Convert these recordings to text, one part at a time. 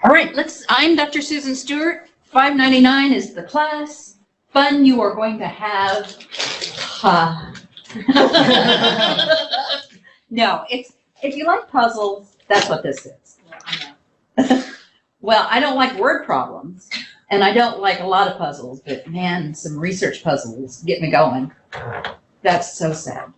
All right, I'm Dr. Susan Stewart. $5.99 is the class. Fun you are going to have. No, if you like puzzles, that's what this is. Well, I don't like word problems, and I don't like a lot of puzzles, but man, some research puzzles get me going. That's so sad.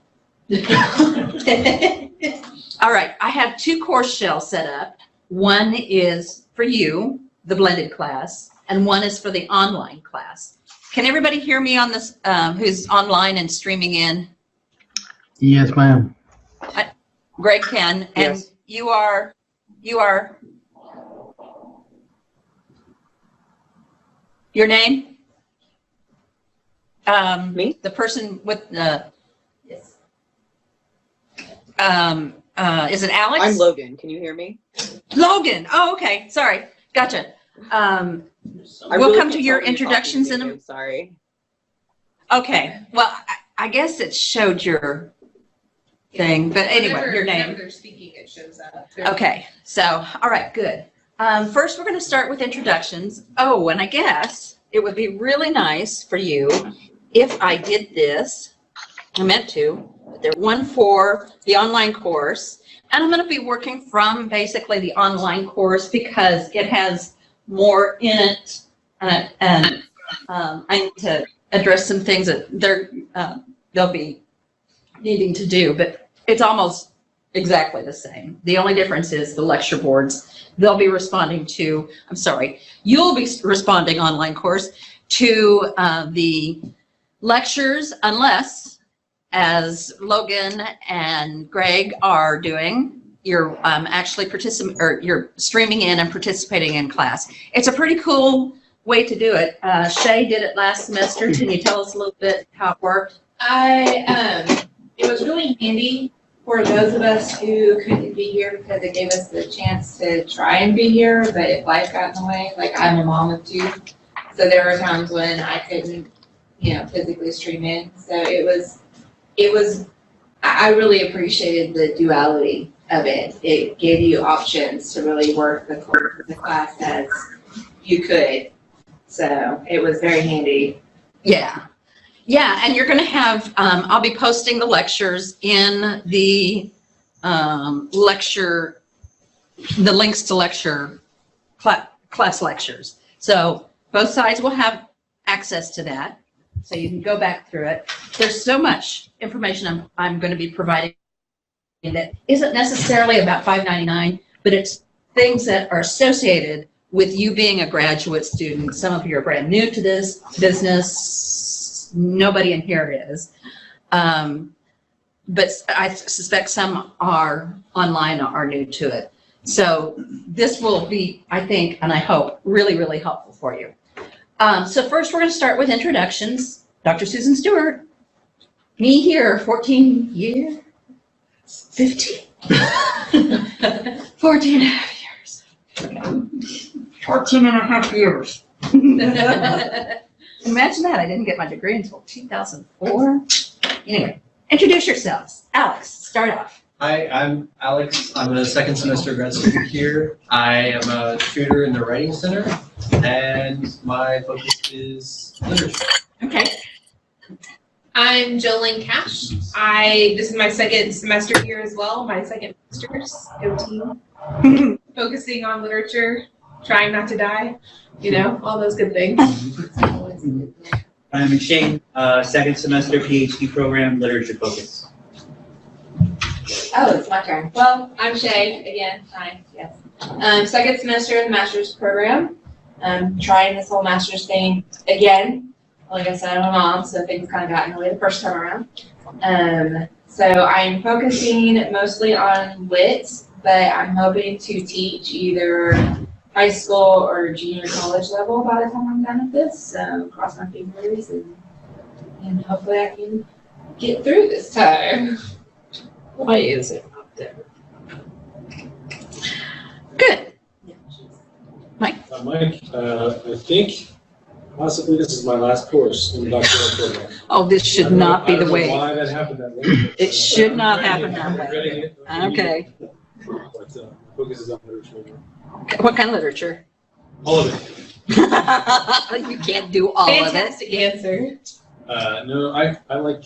All right, I have 2 course shells set up. One is for you, the blended class, and one is for the online class. Can everybody hear me on this, who's online and streaming in? Yes, ma'am. Greg can, and Yes. you are, your name? Me? The person with, Yes. is it Alex? I'm Logan. Can you hear me? Logan. Oh, okay. Sorry. Gotcha. I We'll really come can't to your tell when you're introductions talking to in me. I'm sorry. Okay. Well, I guess it showed your thing, but anyway, your name. Whenever they're speaking, it shows up. Okay. So, all right, good. First, we're going to start with introductions. Oh, and I guess it would be really nice for you if I did this. I meant to. But there's one for the online course, and I'm going to be working from basically the online course because it has more in it, and I need to address some things that they'll be needing to do, but it's almost exactly the same. The only difference is the lecture boards. They'll be responding to, I'm sorry, you'll be responding online course to the lectures unless, as Logan and Greg are doing, you're actually you're streaming in and participating in class. It's a pretty cool way to do it. Shay did it last semester. Can you tell us a little bit how it worked? It was really handy for those of us who couldn't be here because it gave us the chance to try and be here, but if life got in the way, like I'm a mom of 2, so there were times when I couldn't, physically stream in. So I really appreciated the duality of it. It gave you options to really work the class as you could. So it was very handy. Yeah. Yeah, and you're going to have, I'll be posting the lectures in the the links to lecture, class lectures. So both sides will have access to that. So you can go back through it. There's so much information I'm going to be providing that isn't necessarily about $5.99, but it's things that are associated with you being a graduate student. Some of you are brand new to this business. Nobody in here is. But I suspect some are online or are new to it. So this will be, I think, and I hope, really, really helpful for you. So first we're going to start with introductions. Dr. Susan Stewart, me here, 14 years, 15, 14 and a half years. Okay. 14 and a half years. Imagine that, I didn't get my degree until 2004. Anyway, introduce yourselves. Alex, start off. Hi, I'm Alex. I'm a second semester grad student here. I am a tutor in the Writing Center, and my focus is literature. Okay. I'm Jolene Cash. This is my second semester here as well, my second master's. Go team. Focusing on literature, trying not to die, all those good things. I'm Shane, second semester PhD program, literature focus. Oh, it's my turn. Well, I'm Shay again. Hi, yes. Second semester in the master's program. I'm trying this whole master's thing again. Like I said, I'm a mom, so things kind of got in the way the first time around. So I'm focusing mostly on lit, but I'm hoping to teach either high school or junior college level by the time I'm done with this. So cross my fingers and hopefully I can get through this time. Why is it up there? Good. Mike. Mike, I think possibly this is my last course in the doctoral program. Oh, this should not be the way. I don't know why that happened that way. It should not happen that way. way. Okay. But focus is on literature. What kind of literature? All of it. You can't do all of it. Fantastic answer. No, I like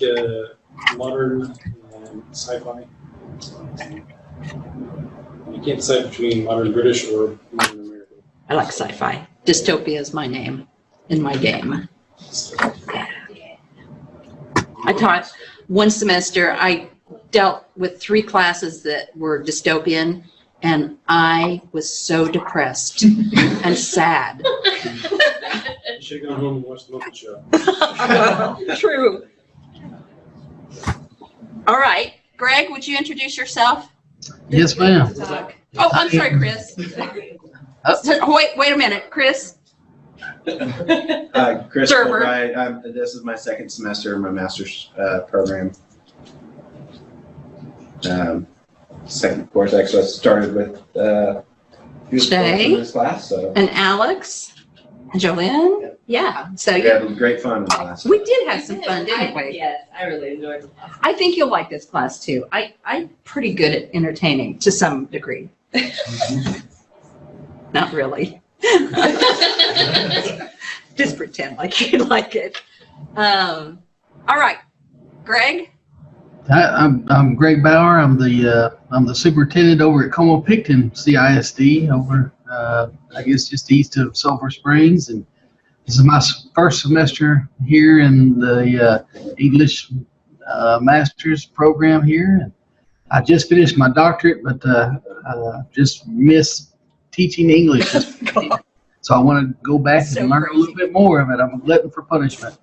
modern sci-fi. You can't decide between modern British or modern American. I like sci-fi. Dystopia is my name in my game. I taught one semester, I dealt with 3 classes that were dystopian, and I was so depressed and sad. You should have gone home and watched the Muppet Show. True. All right, Greg, would you introduce yourself? Yes, ma'am. Oh, I'm sorry, Chris. Wait a minute, Chris. Chris Server. Fulbright. This is my second semester in my master's program. Second course, actually, I started with Shay. in this class, so And Alex and Jolene. Yeah, so we had great fun in the class. we did have some fun, didn't we? Yes, I really enjoyed it. I think you'll like this class too. I'm pretty good at entertaining to some degree. Not really. Just pretend like you like it. All right, Greg. I'm Greg Bauer. I'm the superintendent over at Como-Picton CISD over, I guess, just east of Sulphur Springs, and this is my first semester here in the English master's program here. I just finished my doctorate, but just miss teaching English. So I want to go back So and learn a little bit more of it. I'm a glutton for punishment.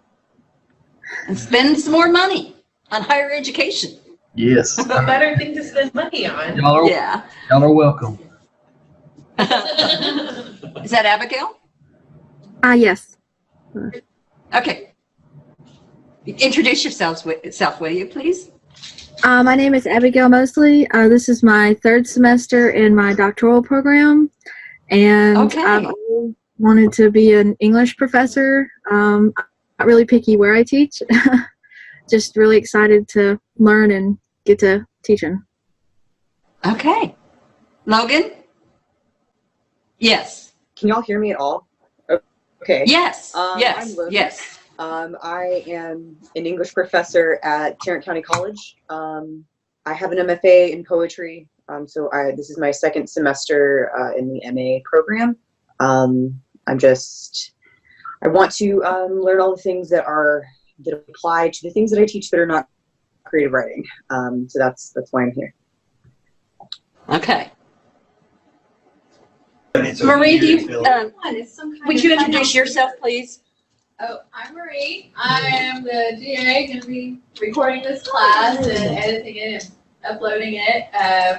And spend some more money on higher education. Yes. A better thing to spend money on. Yeah. Y'all are welcome. Is that Abigail? Yes. Okay. Introduce yourself, will you, please? My name is Abigail Mosley. This is my 3rd semester in my doctoral program, and Okay. I've always wanted to be an English professor. I'm not really picky where I teach. Just really excited to learn and get to teaching. Okay. Logan? Yes. Can y'all hear me at all? Okay. Yes. I'm Yes. Logan. Yes. I am an English professor at Tarrant County College. I have an MFA in poetry. So this is my 2nd semester in the MA program. I want to learn all the things that apply to the things that I teach that are not creative writing. So that's why I'm here. Okay. Marie, would you introduce yourself, please? Oh, I'm Marie. I am the GA, going to be recording this class and editing it and uploading it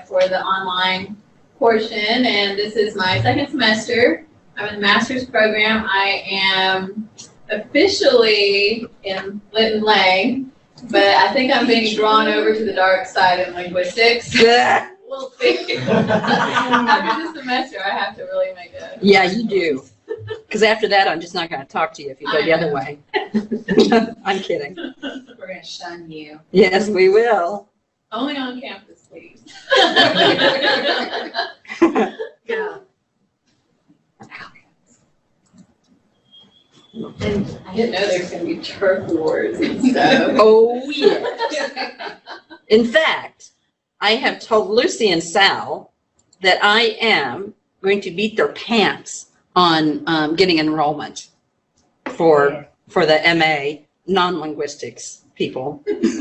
for the online portion. And this is my 2nd semester. I'm in the master's program. I am officially in Lit and Lang, but I think I'm being drawn over to the dark side in linguistics. We'll see. After this semester, I have to really make a... Yeah, you do. Because after that, I'm just not going to talk to you if you go the other way. I'm kidding. We're going to shun you. Yes, we will. Only on campus, please. Yeah. And I didn't know there was going to be turf wars and stuff. Oh, yes. In fact, I have told Lucy and Sal that I am going to beat their pants on getting enrollment for the MA non-linguistics people. It's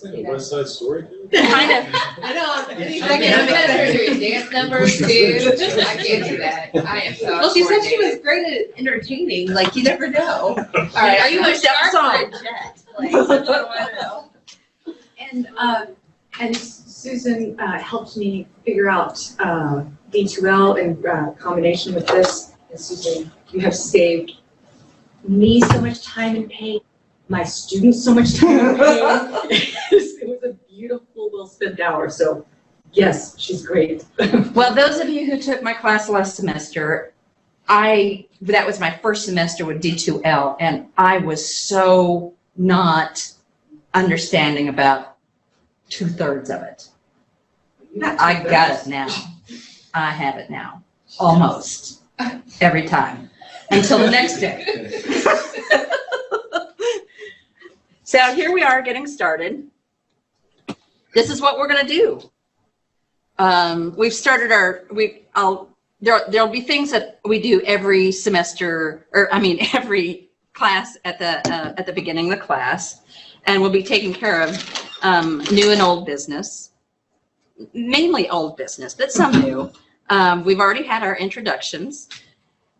like a West Side Story. Kind of. I know. I can't do dance numbers too. I can't do that. I am so. Well, she said she was great at entertaining. Like, you never know. All right. Are you a step song? And Susan helped me figure out D2L in combination with this. And Susan, you have saved me so much time and pain, my students so much time and pain. It was a beautiful, well-spent hour. So, yes, she's great. Well, those of you who took my class last semester, that was my first semester with D2L, and I was so not understanding about 2/3 of it. I got it now. I have it now, almost, every time, until the next day. So here we are getting started. This is what we're going to do. We've started there'll be things that we do every semester, every class at the beginning of the class, and we'll be taking care of new and old business, mainly old business, but some new. We've already had our introductions.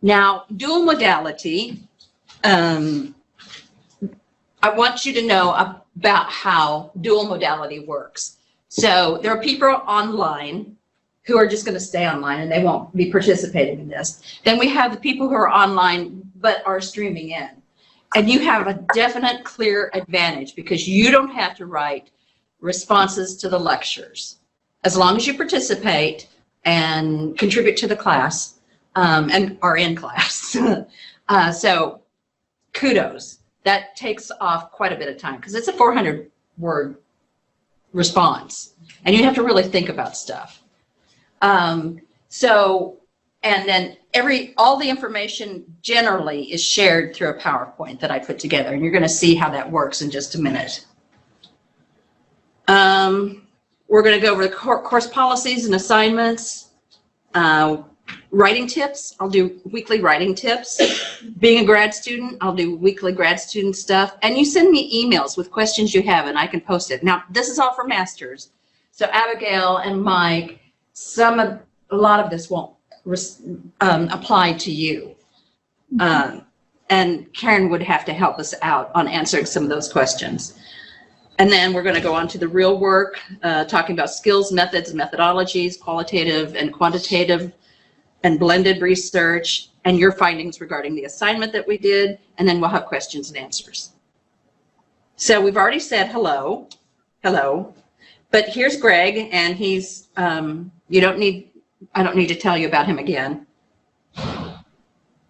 Now, dual modality, I want you to know about how dual modality works. So there are people online who are just going to stay online and they won't be participating in this. Then we have the people who are online but are streaming in. And you have a definite, clear advantage because you don't have to write responses to the lectures. As long as you participate and contribute to the class and are in class. So kudos. That takes off quite a bit of time because it's a 400-word response. And you have to really think about stuff. And then all the information generally is shared through a PowerPoint that I put together, and you're going to see how that works in just a minute. We're going to go over the course policies and assignments, writing tips. I'll do weekly writing tips. Being a grad student, I'll do weekly grad student stuff. And you send me emails with questions you have, and I can post it. Now, this is all for masters. So Abigail and Mike, a lot of this won't apply to you. And Karen would have to help us out on answering some of those questions. And then we're going to go on to the real work, talking about skills, methods, methodologies, qualitative and quantitative and blended research, and your findings regarding the assignment that we did, and then we'll have questions and answers. So we've already said hello, but here's Greg, and he's, I don't need to tell you about him again.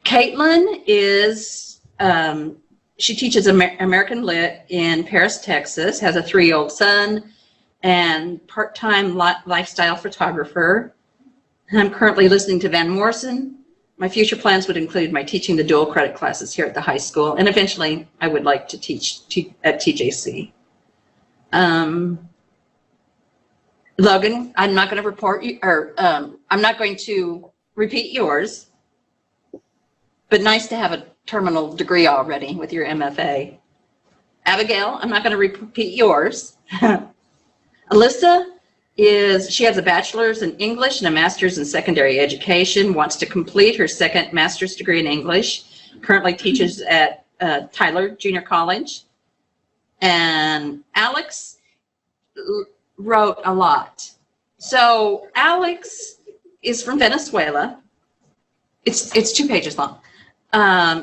Caitlin is, she teaches American Lit in Paris, Texas, has a 3-year-old son, and part-time lifestyle photographer. I'm currently listening to Van Morrison. My future plans would include my teaching the dual credit classes here at the high school, and eventually I would like to teach at TJC. Logan, I'm not going to report you, I'm not going to repeat yours, but nice to have a terminal degree already with your MFA. Abigail, I'm not going to repeat yours. Alyssa she has a bachelor's in English and a master's in secondary education, wants to complete her second master's degree in English, currently teaches at Tyler Junior College. And Alex wrote a lot. So Alex is from Venezuela. It's 2 pages long.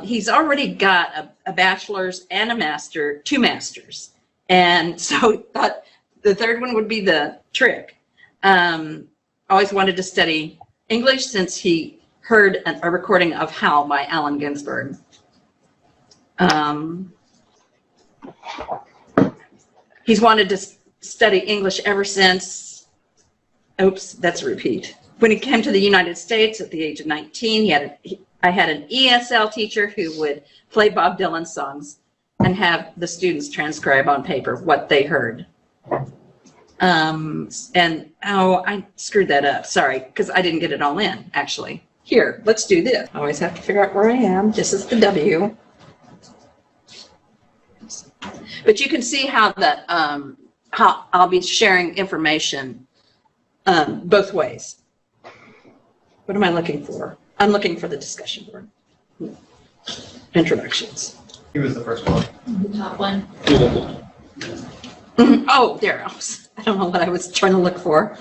He's already got a bachelor's and a master, 2 masters. And so thought the third one would be the trick. Always wanted to study English since he heard a recording of Hal by Allen Ginsberg. He's wanted to study English ever since, oops, that's a repeat. When he came to the United States at the age of 19, I had an ESL teacher who would play Bob Dylan songs and have the students transcribe on paper what they heard. I screwed that up, sorry, because I didn't get it all in, actually. Here, let's do this. I always have to figure out where I am. This is the W. But you can see how how I'll be sharing information both ways. What am I looking for? I'm looking for the discussion board. Introductions. He was the first one. The top one. Oh, there. I don't know what I was trying to look for.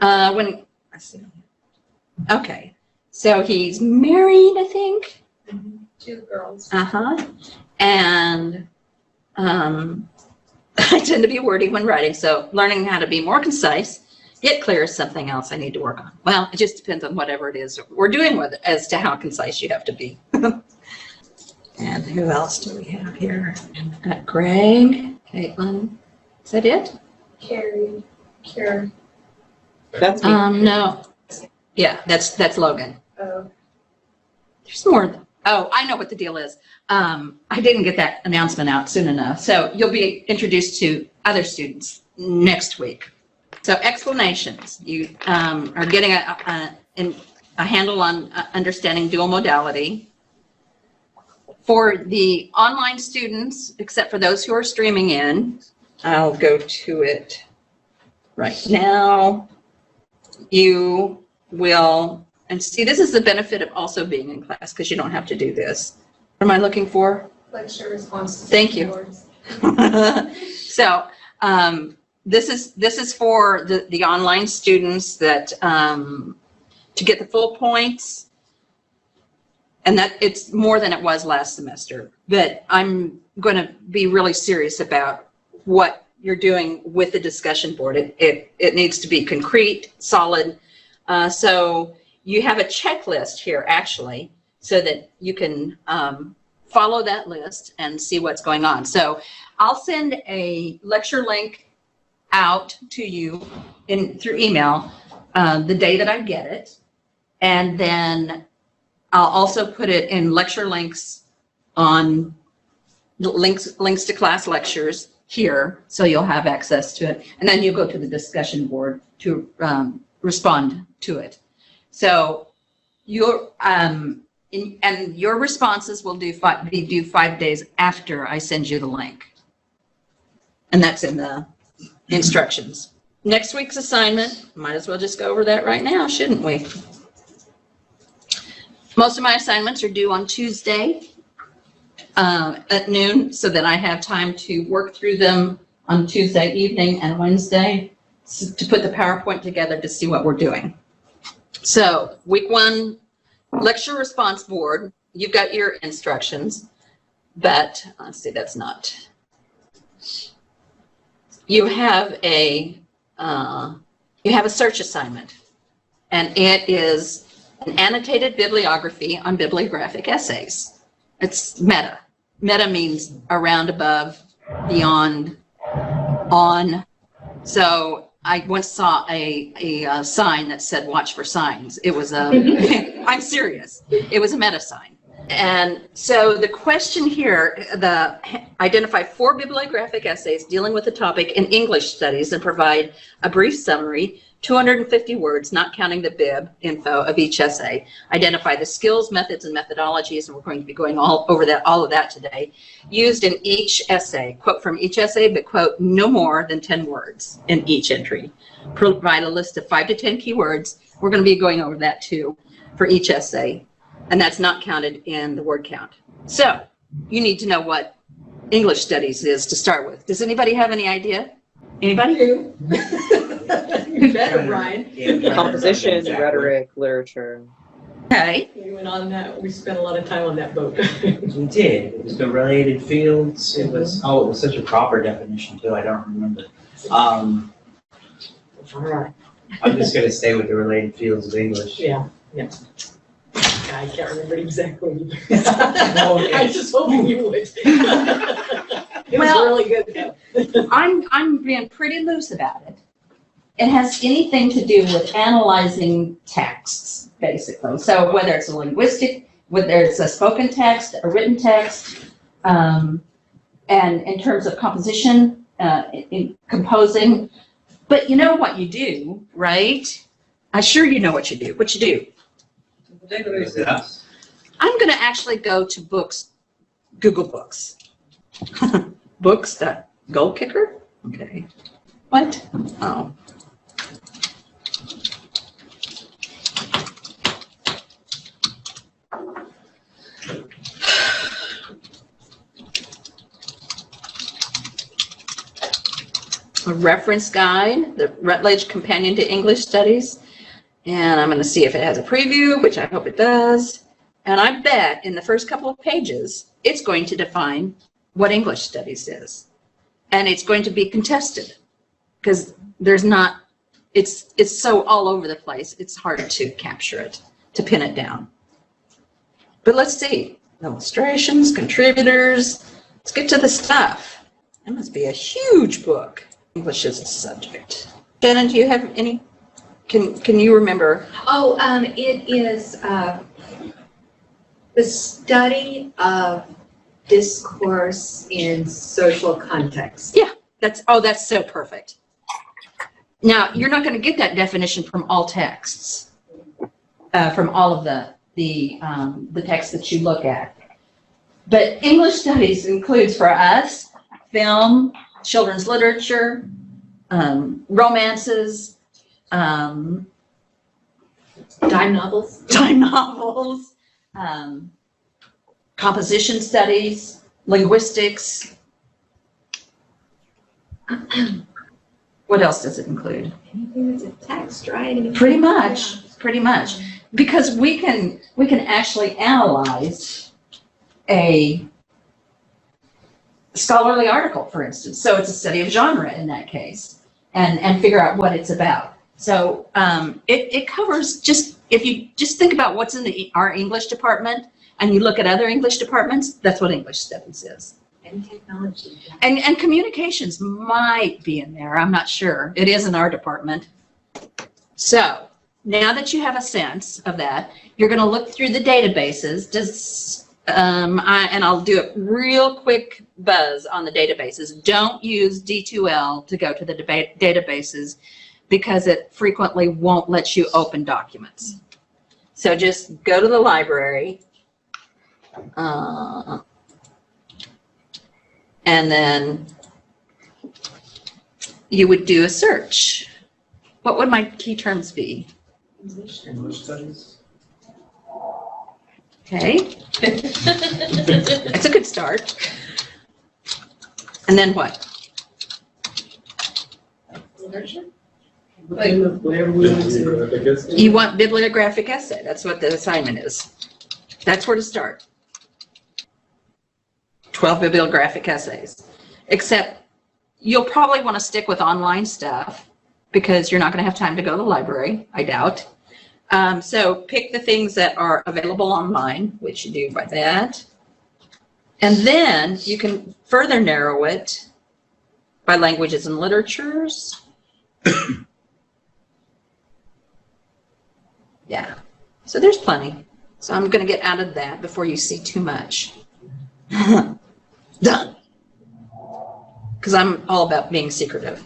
I see. Okay. So he's married, I think. 2 girls. And I tend to be wordy when writing, so learning how to be more concise, yet clear is something else I need to work on. Well, it just depends on whatever it is we're doing with it as to how concise you have to be. And who else do we have here? Greg, Caitlin. Is that it? Carrie. Kara. That's me. No. Yeah, that's Logan. Oh. There's more. Oh, I know what the deal is. I didn't get that announcement out soon enough. So you'll be introduced to other students next week. So explanations. You are getting a handle on understanding dual modality. For the online students, except for those who are streaming in, I'll go to it right now. You will, and see, this is the benefit of also being in class because you don't have to do this. What am I looking for? Lecture responses. Thank you. So this is for the online students that to get the full points. And that it's more than it was last semester, but I'm going to be really serious about what you're doing with the discussion board. It needs to be concrete, solid. So you have a checklist here actually, so that you can follow that list and see what's going on. So I'll send a lecture link out to you through email the day that I get it, and then I'll also put it in lecture links on links to class lectures here, so you'll have access to it. And then you go to the discussion board to respond to it. So your and your responses will be due 5 days after I send you the link, and that's in the instructions. Next week's assignment, might as well just go over that right now, shouldn't we? Most of my assignments are due on Tuesday at noon, so that I have time to work through them on Tuesday evening and Wednesday to put the PowerPoint together to see what we're doing. So week 1, lecture response board, you've got your instructions, but let's see, that's not. You have a search assignment, and it is an annotated bibliography on bibliographic essays. It's meta. Meta means around, above, beyond, on. So I once saw a sign that said "Watch for signs." It was a, I'm serious. It was a meta sign. And so the question here, identify 4 bibliographic essays dealing with the topic in English studies and provide a brief summary, 250 words, not counting the bib info of each essay. Identify the skills, methods, and methodologies, and we're going to be going all of that today, used in each essay. Quote from each essay, but quote no more than 10 words in each entry. Provide a list of 5 to 10 keywords. We're going to be going over that too for each essay, and that's not counted in the word count. So you need to know what English studies is to start with. Does anybody have any idea? Anybody? You better, Ryan. Composition, rhetoric, literature. Okay. We went on that, we spent a lot of time on that boat. We did. It was the related fields. It was, it was such a proper definition too. I don't remember. I'm just going to stay with the related fields of English. Yeah. I can't remember it exactly. I just hoping you would. It was really good though. I'm being pretty loose about it. It has anything to do with analyzing texts, basically. So whether it's a linguistic, whether it's a spoken text, a written text, and in terms of composition, in composing. But you know what you do, right? I'm sure you know what you do. What you do? I'm going to actually go to books, Google Books. Books.goalkicker? Okay. What? Oh. A reference guide, the Rutledge Companion to English Studies. And I'm going to see if it has a preview, which I hope it does. And I bet in the first couple of pages, it's going to define what English studies is. And it's going to be contested because there's not, it's so all over the place. It's hard to capture it, to pin it down. But let's see, illustrations, contributors. Let's get to the stuff. That must be a huge book. English as a subject. Shannon, do you have any Can you remember? Oh, it is the study of discourse in social context. Yeah, that's so perfect. Now, you're not going to get that definition from all texts, from all of the texts that you look at. But English studies includes for us film, children's literature, romances, Dime novels. time novels, composition studies, linguistics. What else does it include? Anything that's a text, right? Anything Pretty much, because we can actually analyze a scholarly article, for instance. So it's a study of genre in that case, and figure out what it's about. So it covers just, if you just think about what's in our English department, and you look at other English departments, that's what English studies is. And technology. And communications might be in there. I'm not sure. It is in our department. So now that you have a sense of that, you're going to look through the databases. And I'll do a real quick buzz on the databases. Don't use D2L to go to the databases because it frequently won't let you open documents. So just go to the library. And then you would do a search. What would my key terms be? English studies. Okay. That's a good start. And then what? Literature? Whatever we want to. You want bibliographic essay. That's what the assignment is. That's where to start. 12 bibliographic essays. Except you'll probably want to stick with online stuff because you're not going to have time to go to the library, I doubt. So pick the things that are available online, which you do by that. And then you can further narrow it by languages and literatures. Yeah, so there's plenty. So I'm going to get out of that before you see too much. Done. Because I'm all about being secretive.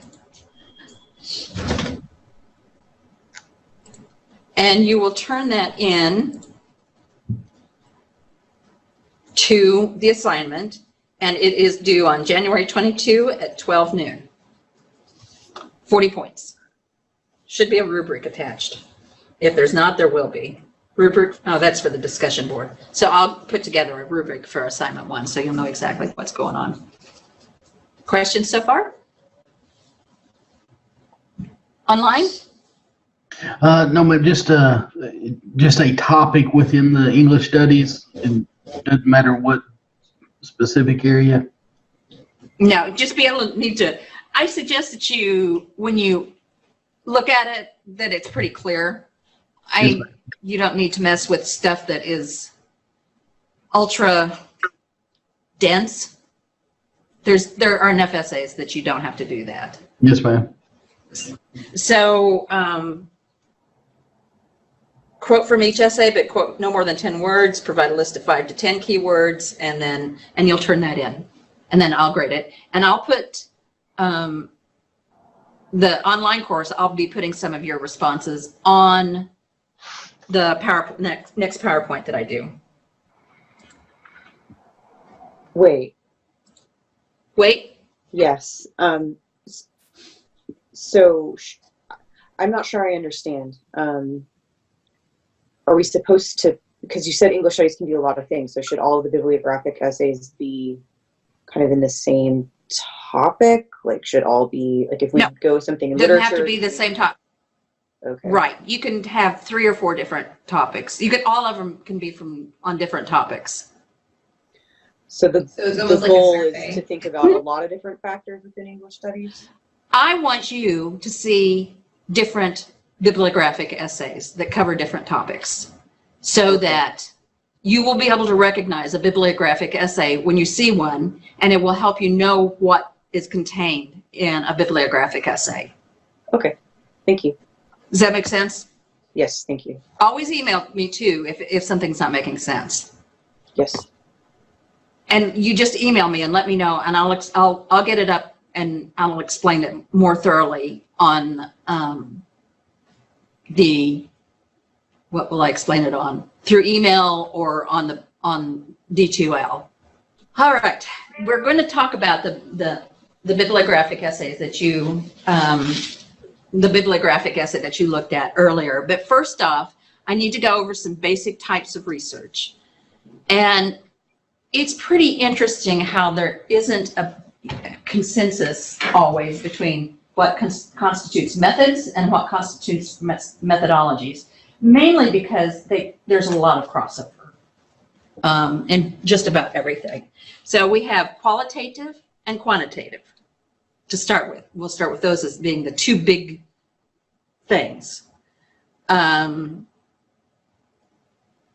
And you will turn that in to the assignment, and it is due on January 22 at 12 noon. 40 points. Should be a rubric attached. If there's not, there will be. Rubric, oh, that's for the discussion board. So I'll put together a rubric for assignment 1 so you'll know exactly what's going on. Questions so far? Online? No, but just a topic within the English studies, and it doesn't matter what specific area. No, just be able to need to. I suggest that you, when you look at it, that it's pretty clear. You don't need to mess with stuff that is ultra dense. There are enough essays that you don't have to do that. Yes, ma'am. So, quote from each essay, but quote no more than 10 words, provide a list of 5 to 10 keywords, and you'll turn that in. And then I'll grade it. And I'll put, the online course, I'll be putting some of your responses on the next PowerPoint that I do. Wait, Yes. So I'm not sure I understand. Are we supposed to, because you said English studies can do a lot of things, so should all of the bibliographic essays be kind of in the same topic? Like, should all be, like, if we No. go something in Doesn't literature? have to be the same topic. Okay. Right. You can have 3 or 4 different topics. All of them can be on different topics. So the So it's almost like a goal survey. is to think about a lot of different factors within English studies? I want you to see different bibliographic essays that cover different topics so that you will be able to recognize a bibliographic essay when you see one, and it will help you know what is contained in a bibliographic essay. Okay, thank you. Does that make sense? Yes, thank you. Always email me too if something's not making sense. Yes. And you just email me and let me know, and I'll get it up and I'll explain it more thoroughly on what will I explain it on? Through email or on D2L. All right, we're going to talk about the bibliographic essays that you the bibliographic essay that you looked at earlier. But first off, I need to go over some basic types of research. And it's pretty interesting how there isn't a consensus always between what constitutes methods and what constitutes methodologies, mainly because there's a lot of crossover in just about everything. So we have qualitative and quantitative to start with. We'll start with those as being the two big things. And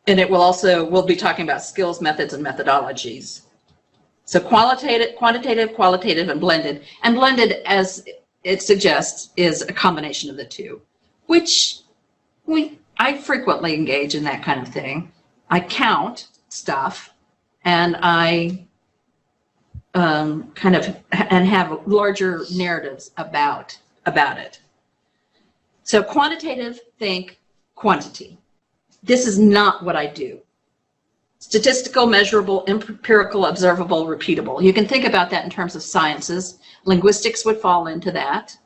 we'll be talking about skills, methods, and methodologies. So quantitative, qualitative, and blended. And blended, as it suggests, is a combination of the two, which I frequently engage in that kind of thing. I count stuff, and I have larger narratives about it. So quantitative, think quantity. This is not what I do. Statistical, measurable, empirical, observable, repeatable. You can think about that in terms of sciences. Linguistics would fall into that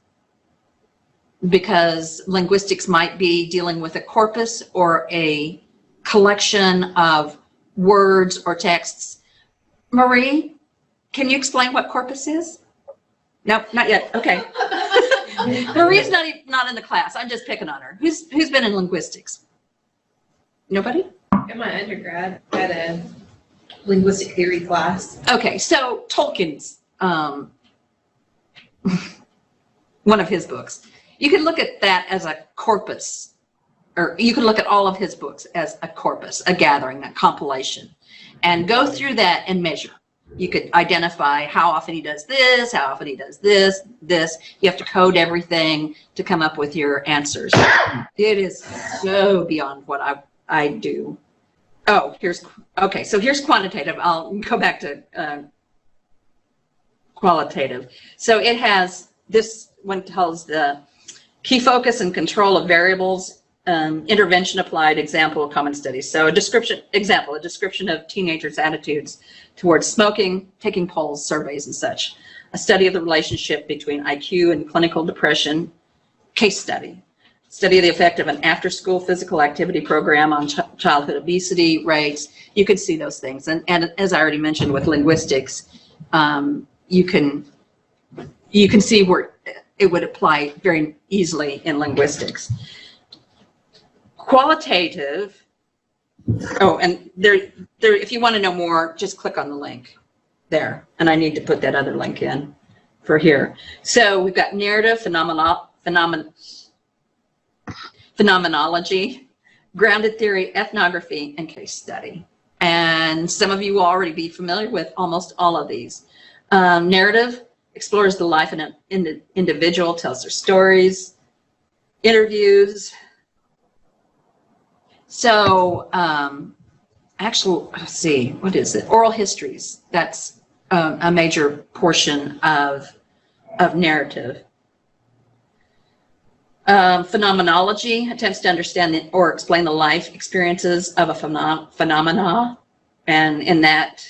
because linguistics might be dealing with a corpus or a collection of words or texts. Marie, can you explain what corpus is? No, not yet. Okay. Marie's not in the class. I'm just picking on her. Who's been in linguistics? Nobody? In my undergrad, I had a linguistic theory class. Okay, so Tolkien's one of his books. You can look at that as a corpus, or you can look at all of his books as a corpus, a gathering, a compilation, and go through that and measure. You could identify how often he does this, how often he does this. You have to code everything to come up with your answers. It is so beyond what I do. Oh, here's quantitative. I'll go back to qualitative. So it has, this one tells the key focus and control of variables, intervention applied, example of common studies. So a description of teenagers' attitudes towards smoking, taking polls, surveys, and such. A study of the relationship between IQ and clinical depression, case study. Study of the effect of an after-school physical activity program on childhood obesity rates. You can see those things. And as I already mentioned with linguistics, you can see where it would apply very easily in linguistics. Qualitative, and there, if you want to know more, just click on the link there. And I need to put that other link in for here. So we've got narrative, phenomenology, grounded theory, ethnography, and case study. And some of you will already be familiar with almost all of these. Narrative explores the life of an individual, tells their stories. Interviews. So let's see, what is it? Oral histories. That's a major portion of narrative. Phenomenology attempts to understand or explain the life experiences of a phenomena, and in that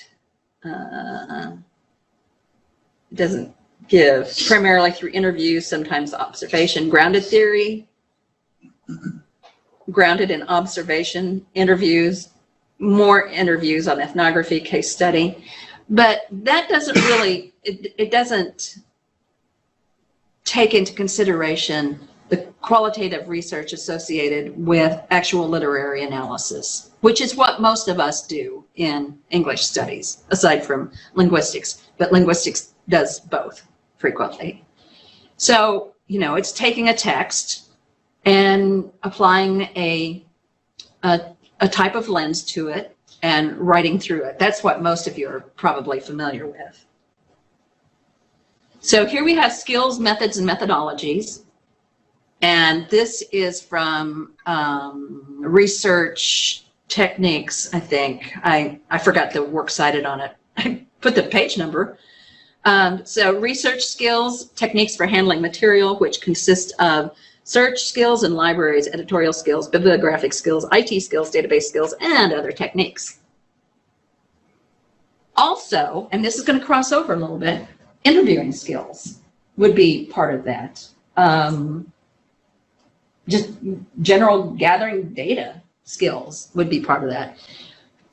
it doesn't give, primarily through interviews, sometimes observation. Grounded theory, grounded in observation, interviews, more interviews on ethnography, case study, but that doesn't really, it doesn't take into consideration the qualitative research associated with actual literary analysis, which is what most of us do in English studies, aside from linguistics, but linguistics does both frequently. So, it's taking a text and applying a type of lens to it and writing through it. That's what most of you are probably familiar with. So here we have skills, methods, and methodologies. And this is from Research Techniques, I think. I forgot the works cited on it. I put the page number. So research skills, techniques for handling material, which consist of search skills and libraries, editorial skills, bibliographic skills, IT skills, database skills, and other techniques. Also, and this is going to cross over a little bit, interviewing skills would be part of that. Just general gathering data skills would be part of that.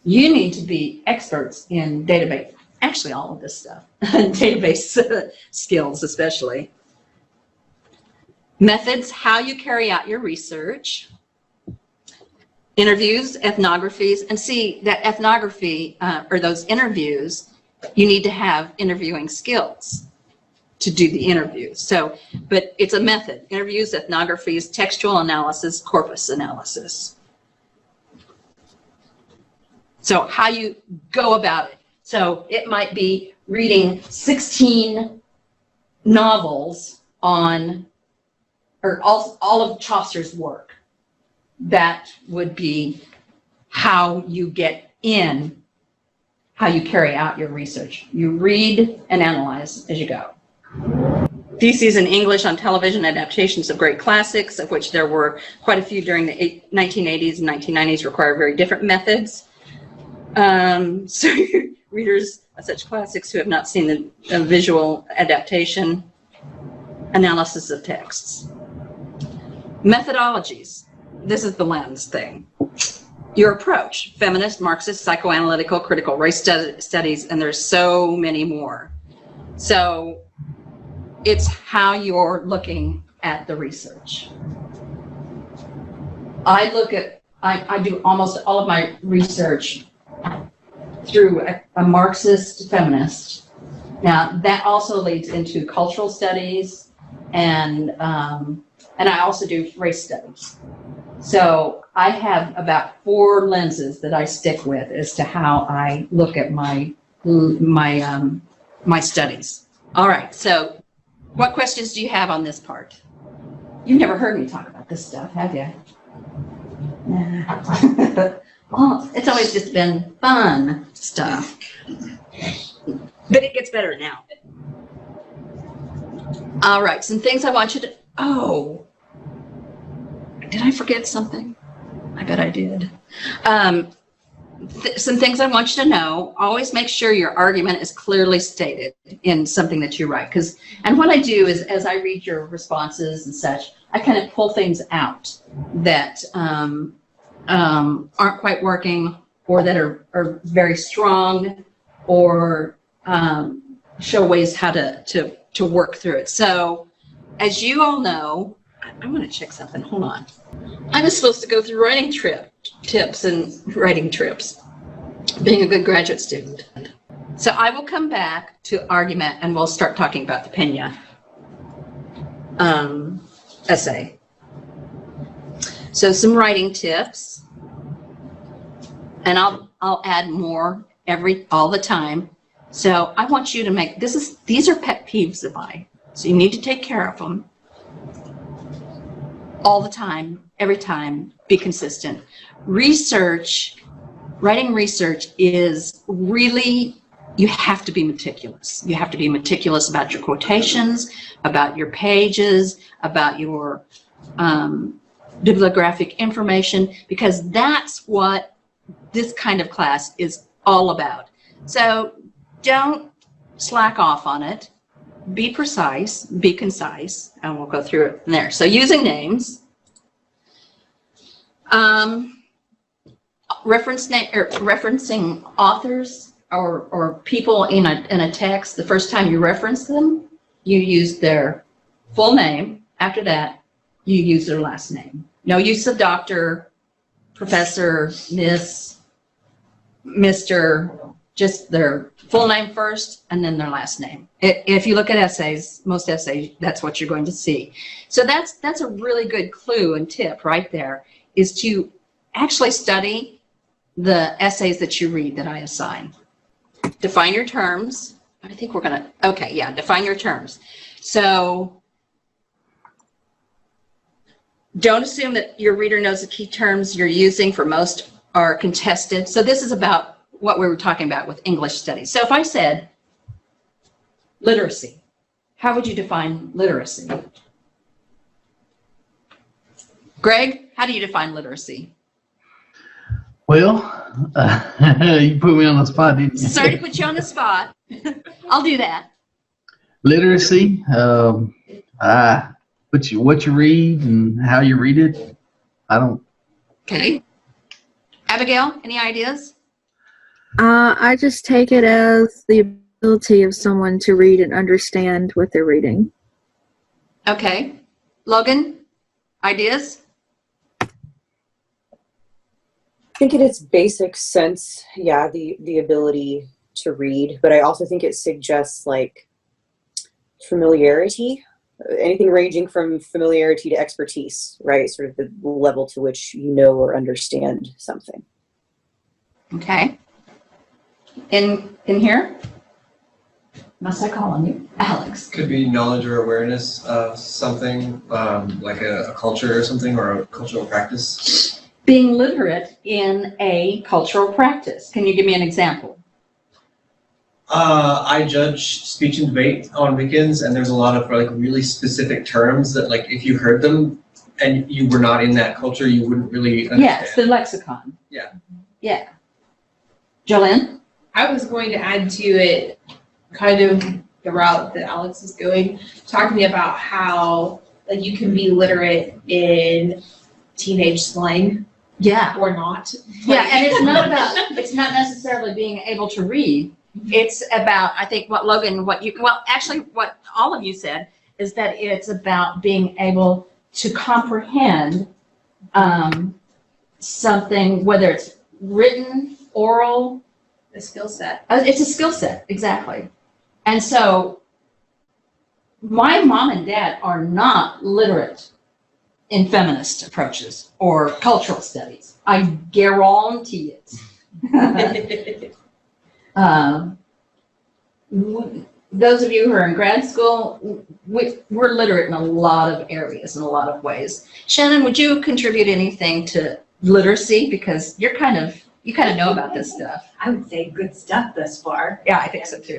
You need to be experts in database, actually all of this stuff, database skills especially. Methods, how you carry out your research. Interviews, ethnographies, and see that ethnography or those interviews, you need to have interviewing skills to do the interviews. So, but it's a method. Interviews, ethnographies, textual analysis, corpus analysis. So how you go about it. So it might be reading 16 novels on, or all of Chaucer's work. That would be how you get in, how you carry out your research. You read and analyze as you go. Theses in English on television adaptations of great classics, of which there were quite a few during the 1980s and 1990s, require very different methods. So readers of such classics who have not seen the visual adaptation, analysis of texts. Methodologies. This is the lens thing. Your approach, feminist, Marxist, psychoanalytical, critical race studies, and there's so many more. So it's how you're looking at the research. I do almost all of my research through a Marxist feminist. Now that also leads into cultural studies and I also do race studies. So I have about 4 lenses that I stick with as to how I look at my studies. All right, so what questions do you have on this part? You've never heard me talk about this stuff, have you? Well, it's always just been fun stuff. But it gets better now. All right, some things I want you to, oh, did I forget something? I bet I did. Some things I want you to know, always make sure your argument is clearly stated in something that you write. And what I do is, as I read your responses and such, I kind of pull things out that aren't quite working, or that are very strong, or show ways how to work through it. So as you all know, I want to check something. Hold on. I was supposed to go through writing tips and writing trips, being a good graduate student. So I will come back to argument and we'll start talking about the Pena essay. So some writing tips, and I'll add more all the time. So I want you to make, these are pet peeves of mine. So you need to take care of them. All the time, every time, be consistent. Writing research is really, you have to be meticulous. You have to be meticulous about your quotations, about your pages, about your bibliographic information, because that's what this kind of class is all about. So don't slack off on it. Be precise, be concise, and we'll go through it from there. So using names, referencing authors or people in a text. The first time you reference them, you use their full name. After that, you use their last name. No use of doctor, professor, miss, Mr., just their full name first and then their last name. If you look at essays, most essays, that's what you're going to see. So that's a really good clue and tip right there, is to actually study the essays that you read that I assign. Define your terms. I think we're gonna, okay, yeah, define your terms. So Don't assume that your reader knows the key terms you're using, for most are contested. So this is about what we were talking about with English studies. So if I said literacy, how would you define literacy? Greg, how do you define literacy? Well, you put me on the spot, didn't you? Sorry to put you on the spot. I'll do that. Literacy, what you read and how you read it. I don't. Okay. Abigail, any ideas? I just take it as the ability of someone to read and understand what they're reading. Okay. Logan, ideas? I think in its basic sense, yeah, the ability to read, but I also think it suggests like familiarity, anything ranging from familiarity to expertise, right? Sort of the level to which you know or understand something. Okay. In here? Must I call on you? Alex. Could be knowledge or awareness of something, like a culture or something, or a cultural practice. Being literate in a cultural practice. Can you give me an example? I judge speech and debate on weekends, and there's a lot of like really specific terms that, like, if you heard them and you were not in that culture, you wouldn't really understand. Yes, the lexicon. Yeah. Yeah. Jolene? I was going to add to it kind of the route that Alex is going, talking about how like you can be literate in teenage slang Yeah. or not. Yeah, and it's not necessarily being able to read. It's about, I think what Logan, actually what all of you said is that it's about being able to comprehend something, whether it's written, oral. The skill set. It's a skill set, exactly. And so my mom and dad are not literate in feminist approaches or cultural studies. I guarantee it. Those of you who are in grad school, we're literate in a lot of areas, in a lot of ways. Shannon, would you contribute anything to literacy? Because you kind of know about this stuff. I would say good stuff thus far. Yeah, I think so too.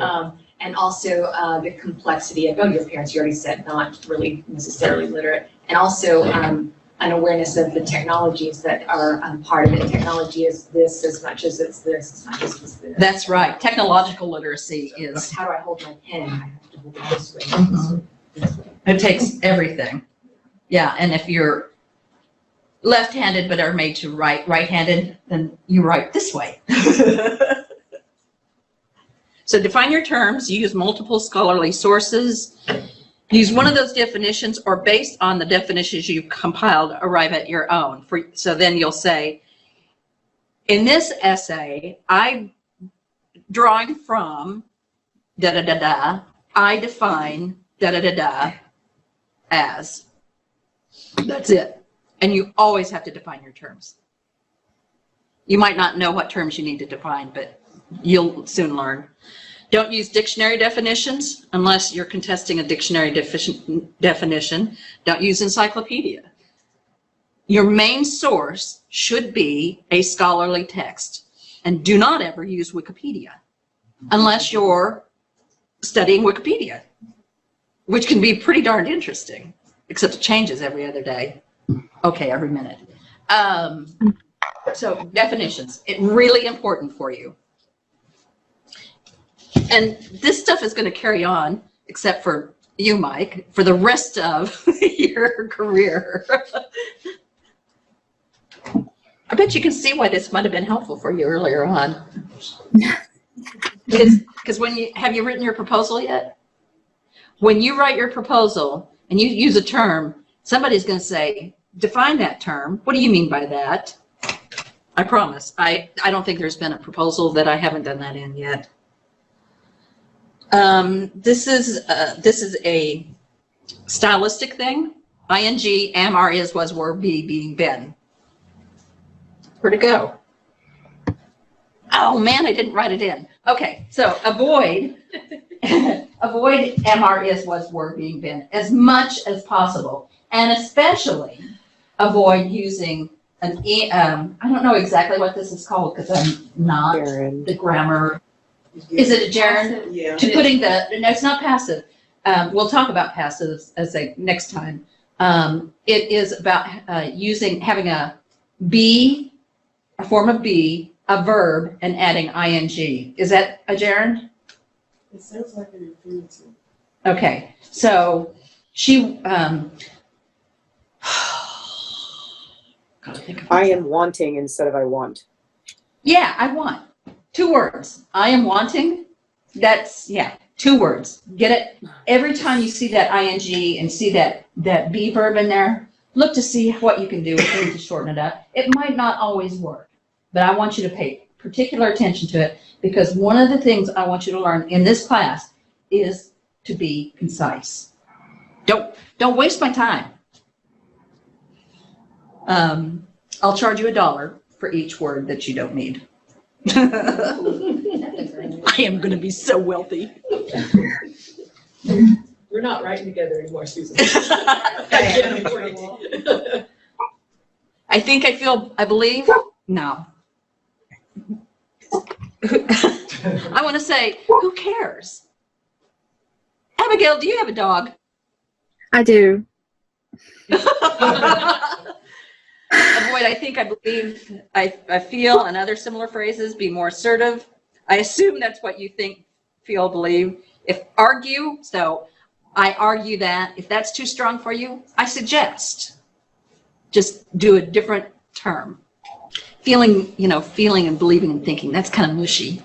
And also the complexity of, your parents, you already said, not really necessarily literate. And also an awareness of the technologies that are part of it. Technology is this as much as it's this, as much as it's this. That's right. Technological literacy So, is, how do I hold my pen? I have to hold it this way. Mhm. This way. it takes everything. Yeah, and if you're left-handed but are made to write right-handed, then you write this way. So define your terms, use multiple scholarly sources, use one of those definitions, or based on the definitions you've compiled, arrive at your own. So then you'll say, in this essay, drawing from da-da-da-da, I define da-da-da-da as, that's it. And you always have to define your terms. You might not know what terms you need to define, but you'll soon learn. Don't use dictionary definitions unless you're contesting a dictionary definition. Don't use encyclopedia. Your main source should be a scholarly text. And do not ever use Wikipedia unless you're studying Wikipedia, which can be pretty darned interesting, except it changes every other day. Okay, every minute. So definitions, it's really important for you. And this stuff is going to carry on, except for you, Mike, for the rest of your career. I bet you can see why this might have been helpful for you earlier on. Because have you written your proposal yet? When you write your proposal and you use a term, somebody's going to say, define that term. What do you mean by that? I promise. I don't think there's been a proposal that I haven't done that in yet. This is a stylistic thing. ING, am, are, is, was, were, be, being, been. Where'd it go? Oh man, I didn't write it in. Okay, so avoid am, are, is, was, were, being, been as much as possible. And especially avoid using I don't know exactly what this is called because I'm not Aaron. the grammar. Is it a gerund? Yeah. To putting no, it's not passive. We'll talk about passives as next time. It is about having a be, a form of be, a verb, and adding ing. Is that a gerund? It sounds like an infinitive. Okay, so she, gotta think of I am wanting instead of I want. Yeah, I want. 2 words. I am wanting. That's, yeah, 2 words. Get it? Every time you see that ing and see that be verb in there, look to see what you can do with it to shorten it up. It might not always work, but I want you to pay particular attention to it because one of the things I want you to learn in this class is to be concise. Don't waste my time. I'll charge you $1 for each word that you don't need. I am going to be so wealthy. We're not writing together anymore, Susan. I think I believe, no. I want to say, who cares? Abigail, do you have a dog? I do. Avoid, I think, I believe, I feel, and other similar phrases. Be more assertive. I assume that's what you think, feel, believe. If argue, so I argue that. If that's too strong for you, I suggest just do a different term. Feeling, feeling and believing and thinking, that's kind of mushy.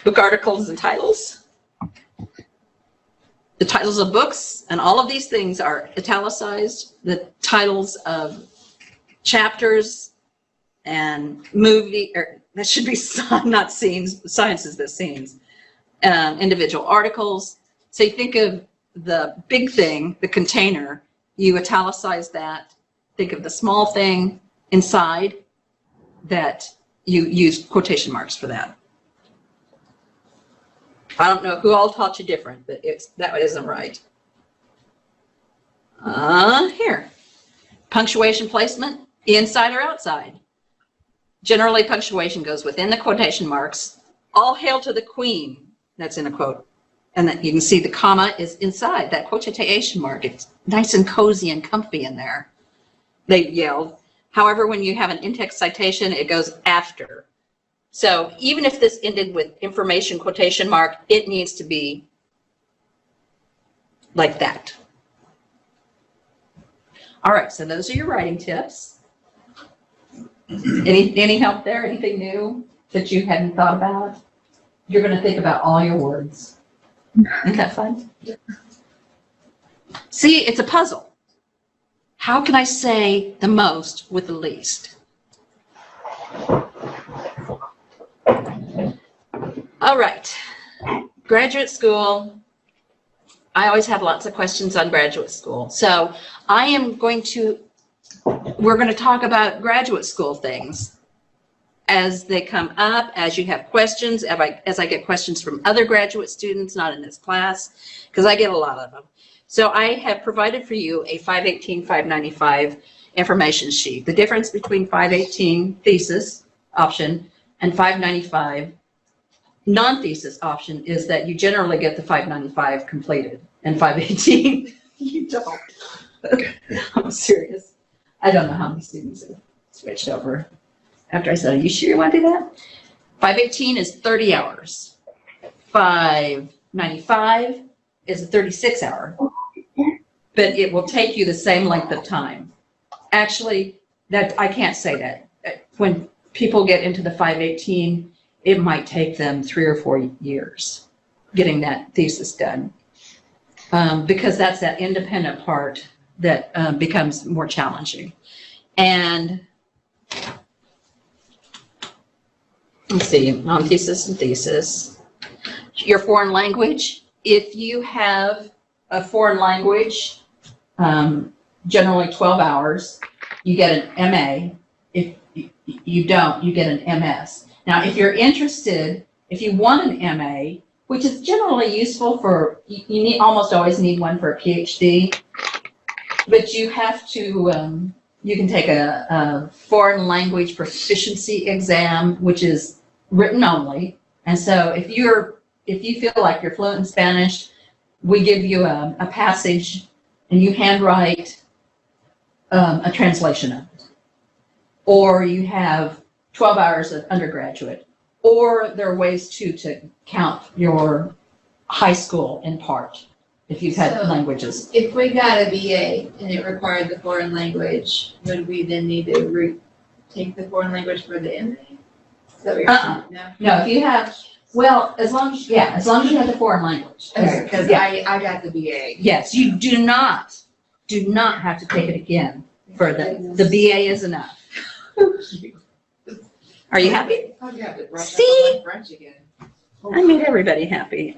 Book articles and titles. The titles of books and all of these things are italicized. The titles of chapters and that should be not scenes, sciences, but scenes. Individual articles. So you think of the big thing, the container, you italicize that. Think of the small thing inside that you use quotation marks for that. I don't know who all taught you different, but that isn't right. Here. Punctuation placement, inside or outside. Generally, punctuation goes within the quotation marks. All hail to the queen. That's in a quote. And then you can see the comma is inside that quotation mark. It's nice and cozy and comfy in there. They yelled. However, when you have an in-text citation, it goes after. So even if this ended with information quotation mark, it needs to be like that. All right, so those are your writing tips. Any help there? Anything new that you hadn't thought about? You're going to think about all your words. Isn't that fun? See, it's a puzzle. How can I say the most with the least? All right, graduate school. I always have lots of questions on graduate school. So we're going to talk about graduate school things as they come up, as you have questions, as I get questions from other graduate students, not in this class, because I get a lot of them. So I have provided for you a 518, 595 information sheet. The difference between 518 thesis option and 595 non-thesis option is that you generally get the 595 completed, and 518 you don't. I'm serious. I don't know how many students have switched over after I said, are you sure you want to do that? 518 is 30 hours. 595 is a 36 hour, but it will take you the same length of time. Actually, I can't say that. When people get into the 518, it might take them 3 or 4 years getting that thesis done, because that's that independent part that becomes more challenging. And let's see, non-thesis and thesis. Your foreign language, if you have a foreign language, generally 12 hours, you get an MA. If you don't, you get an MS. Now, if you're interested, if you want an MA, which is generally useful for, almost always need one for a PhD, But you have to, you can take a foreign language proficiency exam, which is written only. And so if you feel like you're fluent in Spanish, we give you a passage and you handwrite a translation of it. Or you have 12 hours of undergraduate. Or there are ways to count your high school in part, if you've had So, languages. If we got a BA and it required the foreign language, would we then need to take the foreign language for the MA? Is that what you're saying? No? No, if you have, well, as long as you have the foreign language. Because Yeah. I got the BA. Yes, you do not have to take it again for the BA is enough. Are you happy? I'd have to brush up See? on my French again. I made everybody happy.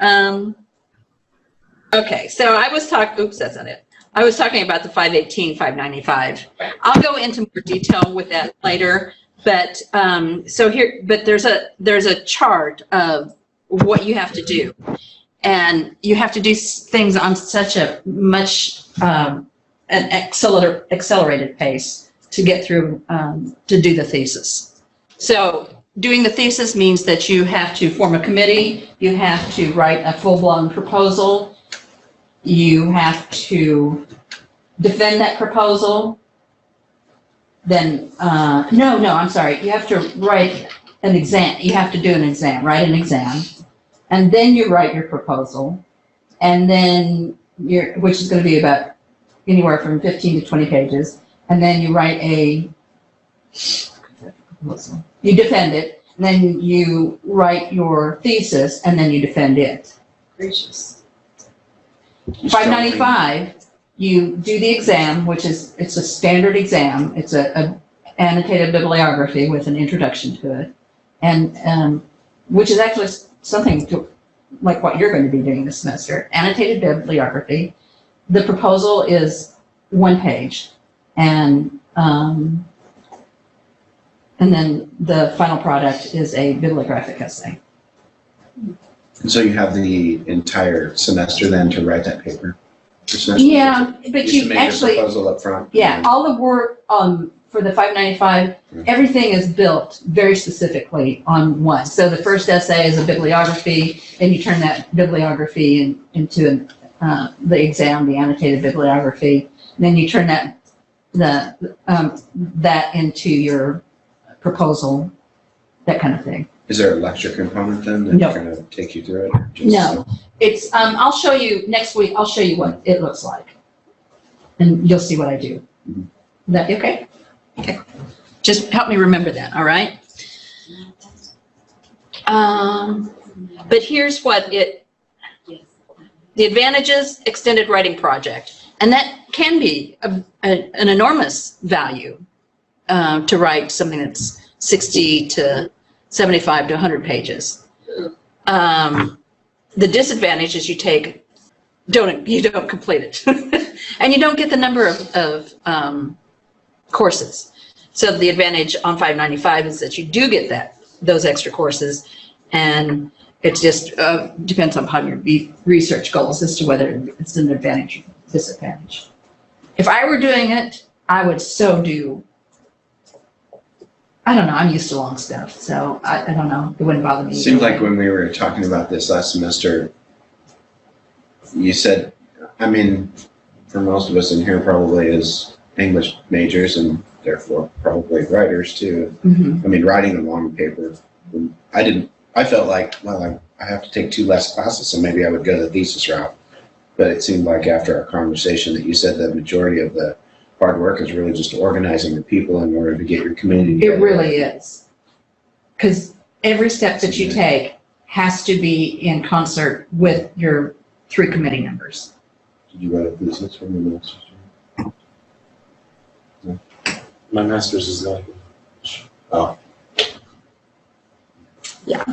Okay, so I was talking, that's not it. I was talking about the 518, 595. I'll go into more detail with that later, but there's a chart of what you have to do. And you have to do things on such a much, an accelerated pace to get through, to do the thesis. So doing the thesis means that you have to form a committee, you have to write a full-blown proposal, you have to defend that proposal, then, I'm sorry, you have to write an exam, you have to do an exam, write an exam, and then you write your proposal, and then which is going to be about anywhere from 15 to 20 pages, and then you write you defend it, and then you write your thesis, and then you defend it. Gracious. 595, you do the exam, it's a standard exam. It's a annotated bibliography with an introduction to it, and which is actually something like what you're going to be doing this semester. Annotated bibliography. The proposal is 1 page, and then the final product is a bibliographic essay. And so you have the entire semester then to write that paper? Yeah, but Just to you make actually, your proposal up front? yeah, all the work for the 595, everything is built very specifically on one. So the first essay is a bibliography, and you turn that bibliography into the exam, the annotated bibliography. And then you turn that into your proposal, that kind of thing. Is there a lecture component then that's No. going to take you through it? No, it's, I'll show you next week, I'll show you what it looks like. And you'll see what I do. Is that okay? Okay. Just help me remember that, all right? But here's what the advantages, extended writing project. And that can be an enormous value to write something that's 60 to 75 to 100 pages. The disadvantage is you don't complete it. And you don't get the number of courses. So the advantage on 595 is that you do get those extra courses, and it just depends upon your research goals as to whether it's an advantage or disadvantage. If I were doing it, I would I don't know, I'm used to long stuff, so I don't know, it wouldn't bother me. It seemed like when we were talking about this last semester, you said, I mean, for most of us in here probably as English majors and therefore probably writers too. Mhm. I mean, writing a long paper, I felt like, well, I have to take 2 less classes, so maybe I would go the thesis route. But it seemed like after our conversation that you said the majority of the hard work is really just organizing the people in order to get your community together. It really is. Because every step that you take has to be in concert with your 3 committee members. Did you write a thesis from your master's? My master's is like. Oh. Yeah.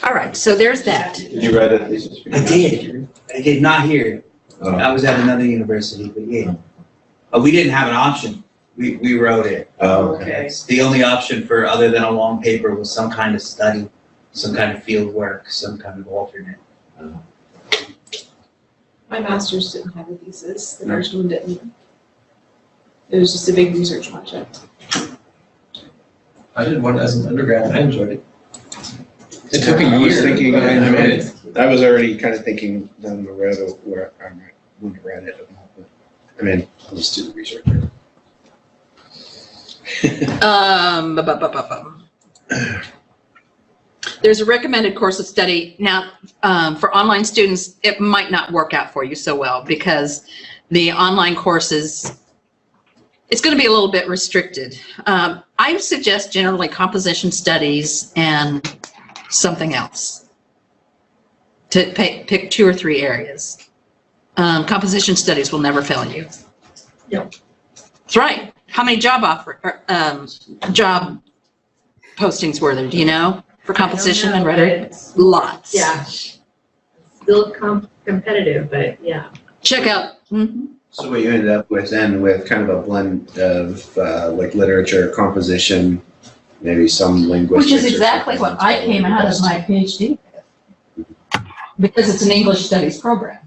All right, so there's that. Did you write a thesis? I did not here. Oh. I was at another university, but yeah. We didn't have an option. We wrote it. Oh, okay. Okay. The only option for other than a long paper was some kind of study, some kind of field work, some kind of alternate. My master's didn't have a thesis, the first one didn't. It was just a big research project. I did one as an undergrad and I enjoyed it. It took a I was year, thinking, but I enjoyed it. I was already kind of thinking down the road of where I might want to write it. I mean, I'm a student researcher. There's a recommended course of study. Now, for online students, it might not work out for you so well because the online courses, it's going to be a little bit restricted. I suggest generally composition studies and something else to pick 2 or 3 areas. Composition studies will never fail you. Yep. That's right. How many job postings were there? Do you know for composition and rhetoric? Lots. Yeah. Still competitive, but yeah. Check out. So what you ended up with then with kind of a blend of like literature, composition, maybe some linguistics. Which is exactly what I came out of my PhD with, because it's an English studies program.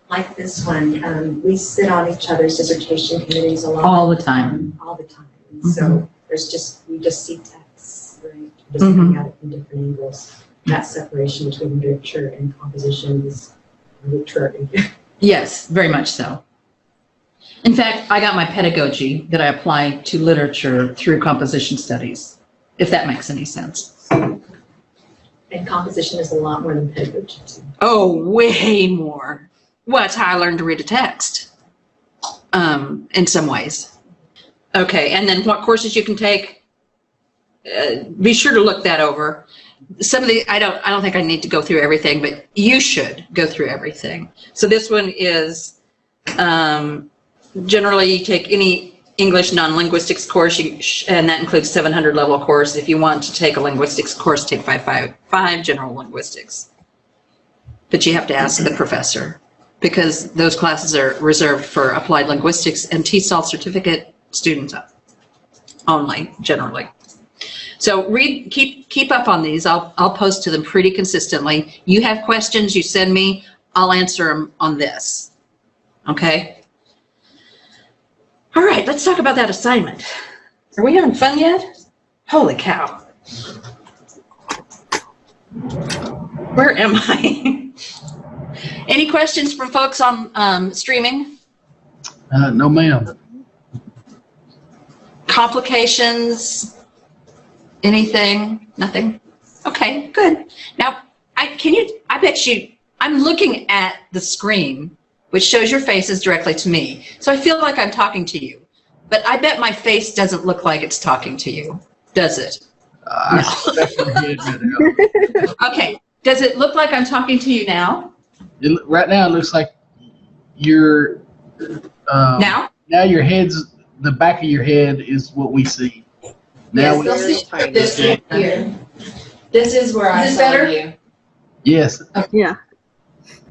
Like this one, we sit on each other's dissertation committees a lot. All the time. All the time. And so we just see texts, right? Just looking at it from different angles. That separation between literature and composition is arbitrary. Yes, very much so. In fact, I got my pedagogy that I apply to literature through composition studies, if that makes any sense. And composition is a lot more than pedagogy too. Oh, way more. Well, that's how I learned to read a text, in some ways. Okay, and then what courses you can take, be sure to look that over. Some of the, I don't think I need to go through everything, but you should go through everything. So this one is, generally you take any English non-linguistics course, and that includes 700 level course. If you want to take a linguistics course, take 555 general linguistics. But you have to ask the professor, because those classes are reserved for applied linguistics and TESOL certificate students only, generally. So keep up on these. I'll post to them pretty consistently. You have questions, you send me, I'll answer them on this. Okay? All right, let's talk about that assignment. Are we having fun yet? Holy cow. Where am I? Any questions from folks on streaming? No, ma'am. Complications? Anything? Nothing? Okay, good. Now, I bet you, I'm looking at the screen, which shows your faces directly to me. So I feel like I'm talking to you, but I bet my face doesn't look like it's talking to you, does it? No. Okay, does it look like I'm talking to you now? Right now, it looks like you're, Now your head's, the back of your head is what we see. Now Yes, we they'll see this here. This is where I Is this saw better? you. Yes. Yeah.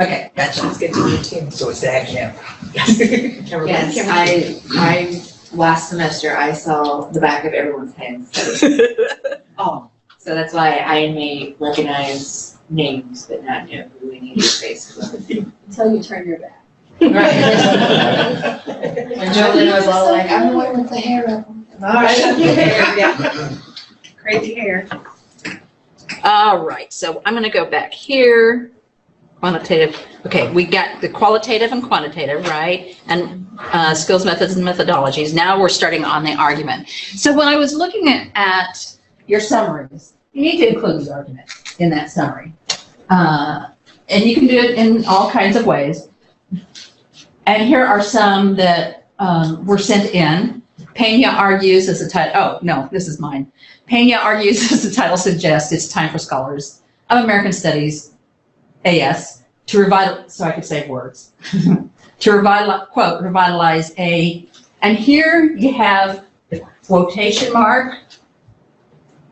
Okay, gotcha. It's good to meet you too. So it's that camera. Yes, I last semester, I saw the back of everyone's heads. Oh, So that's why I may recognize names, but not know who any of your faces was. Until you turn your back. Right. When Jolene was all like, I'm the one with the hair up. All right. Yeah. Crazy hair. all right. So I'm going to go back here. Quantitative. Okay, we got the qualitative and quantitative, right? And skills, methods, and methodologies. Now we're starting on the argument. So when I was looking at your summaries, you need to include the argument in that summary. And you can do it in all kinds of ways. And here are some that were sent in. Pena argues, as the title, oh, no, this is mine. Pena argues, as the title suggests, it's time for scholars of American Studies, AS, to revitalize, so I could say words, to revitalize, quote, revitalize and here you have the quotation mark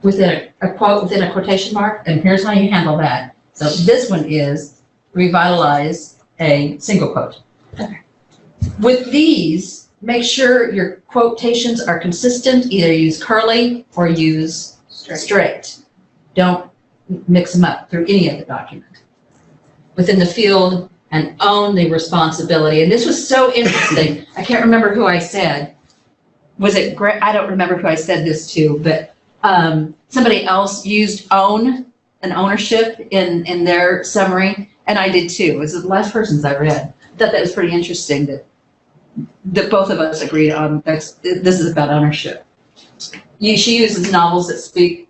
within a quote within a quotation mark, and here's how you handle that. So this one is revitalize a single quote. With these, make sure your quotations are consistent. Either use curly or use straight. Don't mix them up through any of the document. Within the field, and own the responsibility. And this was so interesting. I can't remember who I said. Was it Greg? I don't remember who I said this to, but somebody else used own and ownership in their summary, and I did too. It was the last person's I read. I thought that was pretty interesting that both of us agreed on. This is about ownership. She uses novels that speak.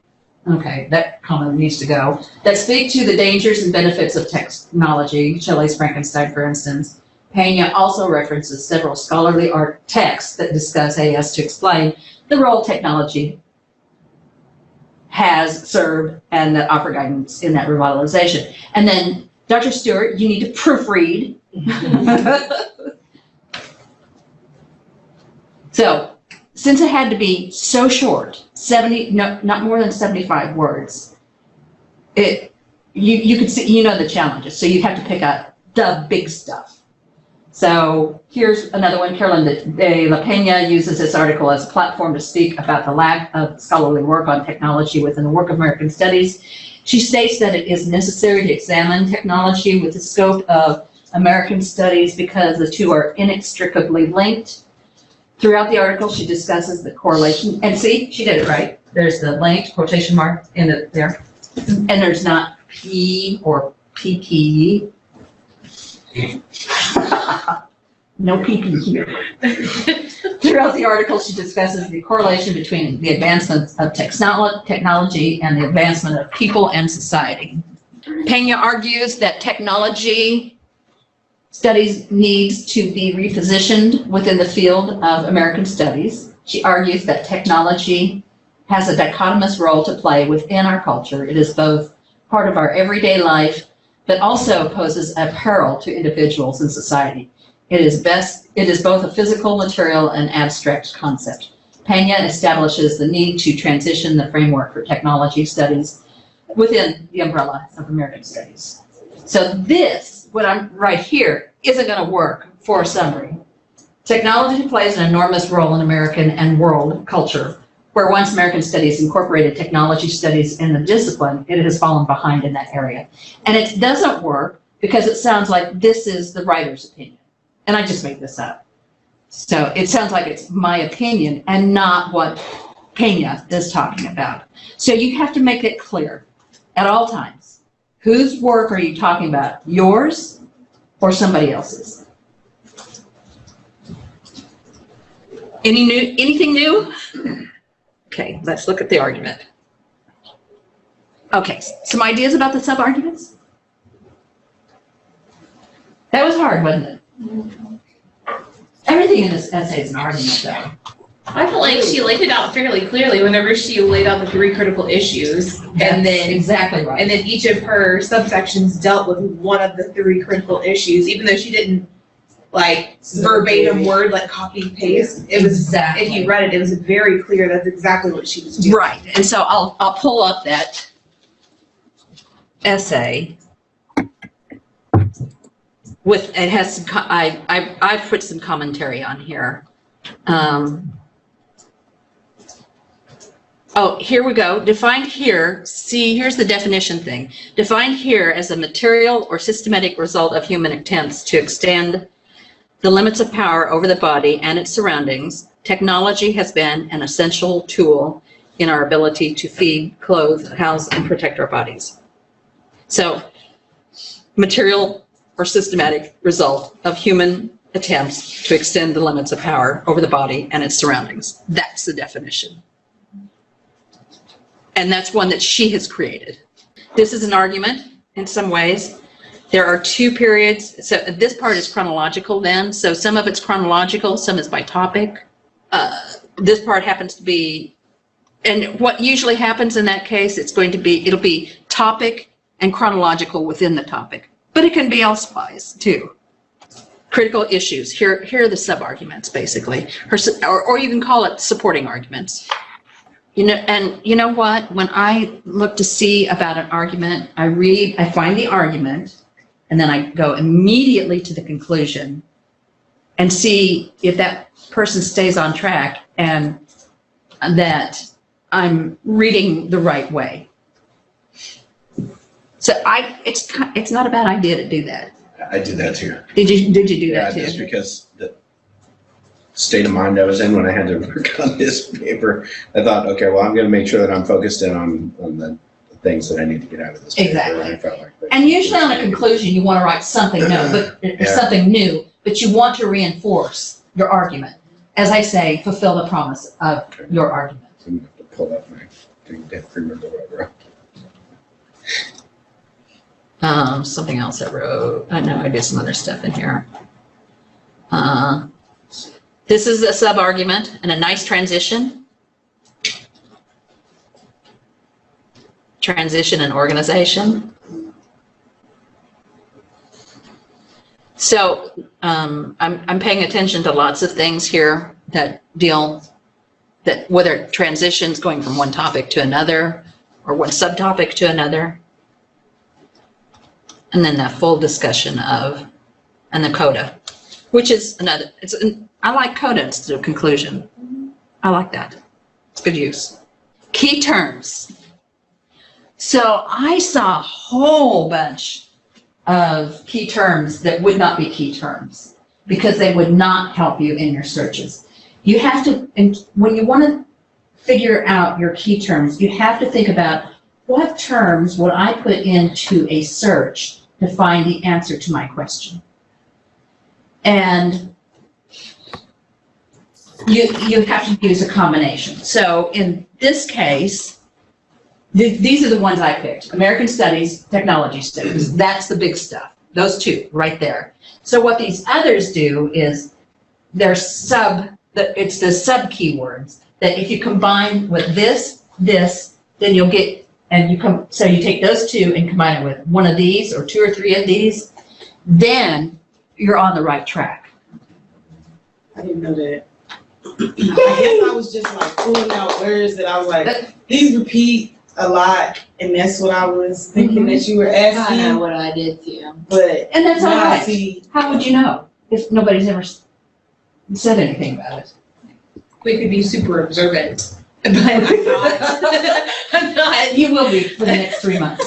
Okay, that comment needs to go. That speak to the dangers and benefits of technology. Shelley's Frankenstein, for instance. Pena also references several scholarly art texts that discuss AS to explain the role technology has served and that offer guidance in that revitalization. And then, Dr. Stewart, you need to proofread. So, since it had to be so short, not more than 75 words, you could see, you know, the challenges. So you have to pick out the big stuff. So here's another one. Carolyn de la Pena uses this article as a platform to speak about the lack of scholarly work on technology within the work of American Studies. She states that it is necessary to examine technology with the scope of American Studies because the two are inextricably linked. Throughout the article, she discusses the correlation. And see, she did it right. There's the linked quotation mark in it there. And there's not P or PP. No PP here. Throughout the article, she discusses the correlation between the advancement of technology and the advancement of people and society. Pena argues that technology studies needs to be repositioned within the field of American Studies. She argues that technology has a dichotomous role to play within our culture. It is both part of our everyday life, but also poses a peril to individuals and society. It is both a physical, material, and abstract concept. Pena establishes the need to transition the framework for technology studies within the umbrella of American Studies. So this, what I'm right here, isn't going to work for a summary. Technology plays an enormous role in American and world culture, where once American Studies incorporated technology studies in the discipline, it has fallen behind in that area. And it doesn't work because it sounds like this is the writer's opinion. And I just made this up. So it sounds like it's my opinion and not what Pena is talking about. So you have to make it clear at all times. Whose work are you talking about? Yours or somebody else's? Anything new? Okay, let's look at the argument. Okay, some ideas about the sub-arguments? That was hard, wasn't it? Everything in this essay is an argument, though. I feel like she laid it out fairly clearly whenever she laid out the 3 critical issues. And then exactly right. And then each of her subsections dealt with one of the 3 critical issues, even though she didn't like verbatim word, like copy and paste. It was exactly. If you read it, it was very clear that's exactly what she was doing. Right, and so I'll pull up that essay. With it has some, I've put some commentary on here. Oh, here we go. Defined here, see, here's the definition thing. Defined here as a material or systematic result of human attempts to extend the limits of power over the body and its surroundings, technology has been an essential tool in our ability to feed, clothe, house, and protect our bodies. So, material or systematic result of human attempts to extend the limits of power over the body and its surroundings. That's the definition. And that's one that she has created. This is an argument in some ways. There are 2 periods. So this part is chronological then. So some of it's chronological, some is by topic. This part happens to be, and what usually happens in that case, it'll be topic and chronological within the topic. But it can be elsewise too. Critical issues. Here are the sub-arguments, basically. Or you can call it supporting arguments. You know, and you know what? When I look to see about an argument, I find the argument, and then I go immediately to the conclusion and see if that person stays on track and that I'm reading the right way. So it's not a bad idea to do that. I did that too. Did you do Yeah, that too? just because the state of mind I was in when I had to work on this paper, I thought, okay, well, I'm going to make sure that I'm focused in on the things that I need to get out of this paper. Exactly. And I felt like that. And usually on a conclusion, you want to write something new, or something new, but you want to reinforce your argument. As I say, fulfill the promise of your argument. I'm going to have to pull up my thing to remember what I wrote. Something else I wrote. I know I did some other stuff in here. This is a sub-argument and a nice transition. Transition and organization. So I'm paying attention to lots of things here that deal, that whether transitions going from one topic to another or one subtopic to another. And then that full discussion of, and the coda, which is another, I like coda instead of conclusion. I like that. It's good use. Key terms. So I saw a whole bunch of key terms that would not be key terms because they would not help you in your searches. You have to, and when you want to figure out your key terms, you have to think about what terms would I put into a search to find the answer to my question. And you have to use a combination. So in this case, these are the ones I picked. American Studies, Technology Studies. That's the big stuff. Those two right there. So what these others do is it's the sub keywords that if you combine with this, then you'll get, and so you take those two and combine it with one of these or two or three of these, then you're on the right track. I didn't know that. I guess I was just like pulling out words that I was like, these repeat a lot, and that's what I was thinking that you were asking. I know what I did too. But And that's all now I right. see. How would you know if nobody's ever said anything about it? We could be super observant. You will be for the next 3 months.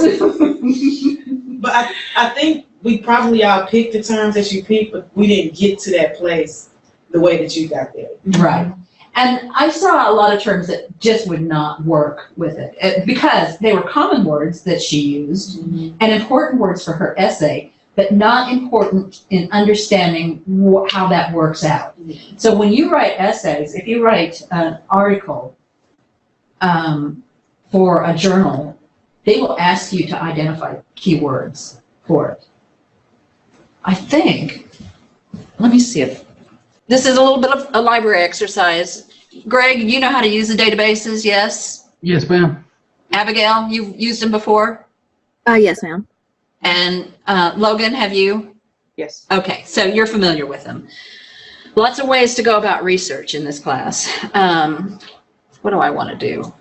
But I think we probably all picked the terms that you picked, but we didn't get to that place the way that you got there. Right. And I saw a lot of terms that just would not work with it because they were common words that she used and important words for her essay, but not important in understanding how that works out. So when you write essays, if you write an article for a journal, they will ask you to identify keywords for it. I think, let me see if, this is a little bit of a library exercise. Greg, you know how to use the databases, yes? Yes, ma'am. Abigail, you've used them before? Yes, ma'am. And Logan, have you? Yes. Okay, so you're familiar with them. Lots of ways to go about research in this class. What do I want to do?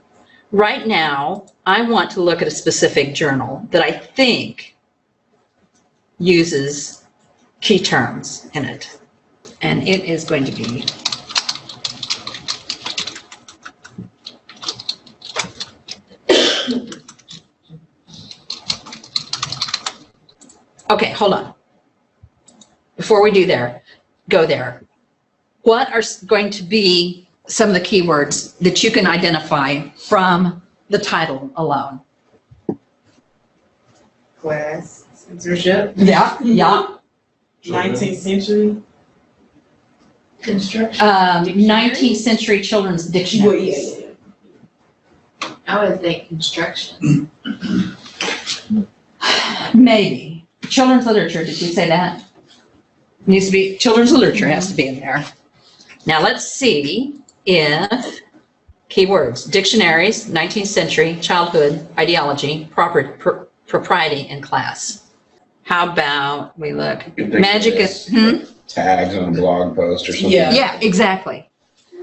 Right now, I want to look at a specific journal that I think uses key terms in it. And it is going to be okay, hold on. Before we go there, what are going to be some of the keywords that you can identify from the title alone? Class, censorship. Yeah, yeah. 19th century. Construction. 19th century children's dictionary. Well, yeah. I would think construction. Maybe. Children's literature, did you say that? Needs to be, children's literature has to be in there. Now let's see if keywords, dictionaries, 19th century, childhood, ideology, propriety, and class. How about we look, magic is, Tags on a blog post or something. Yeah, exactly.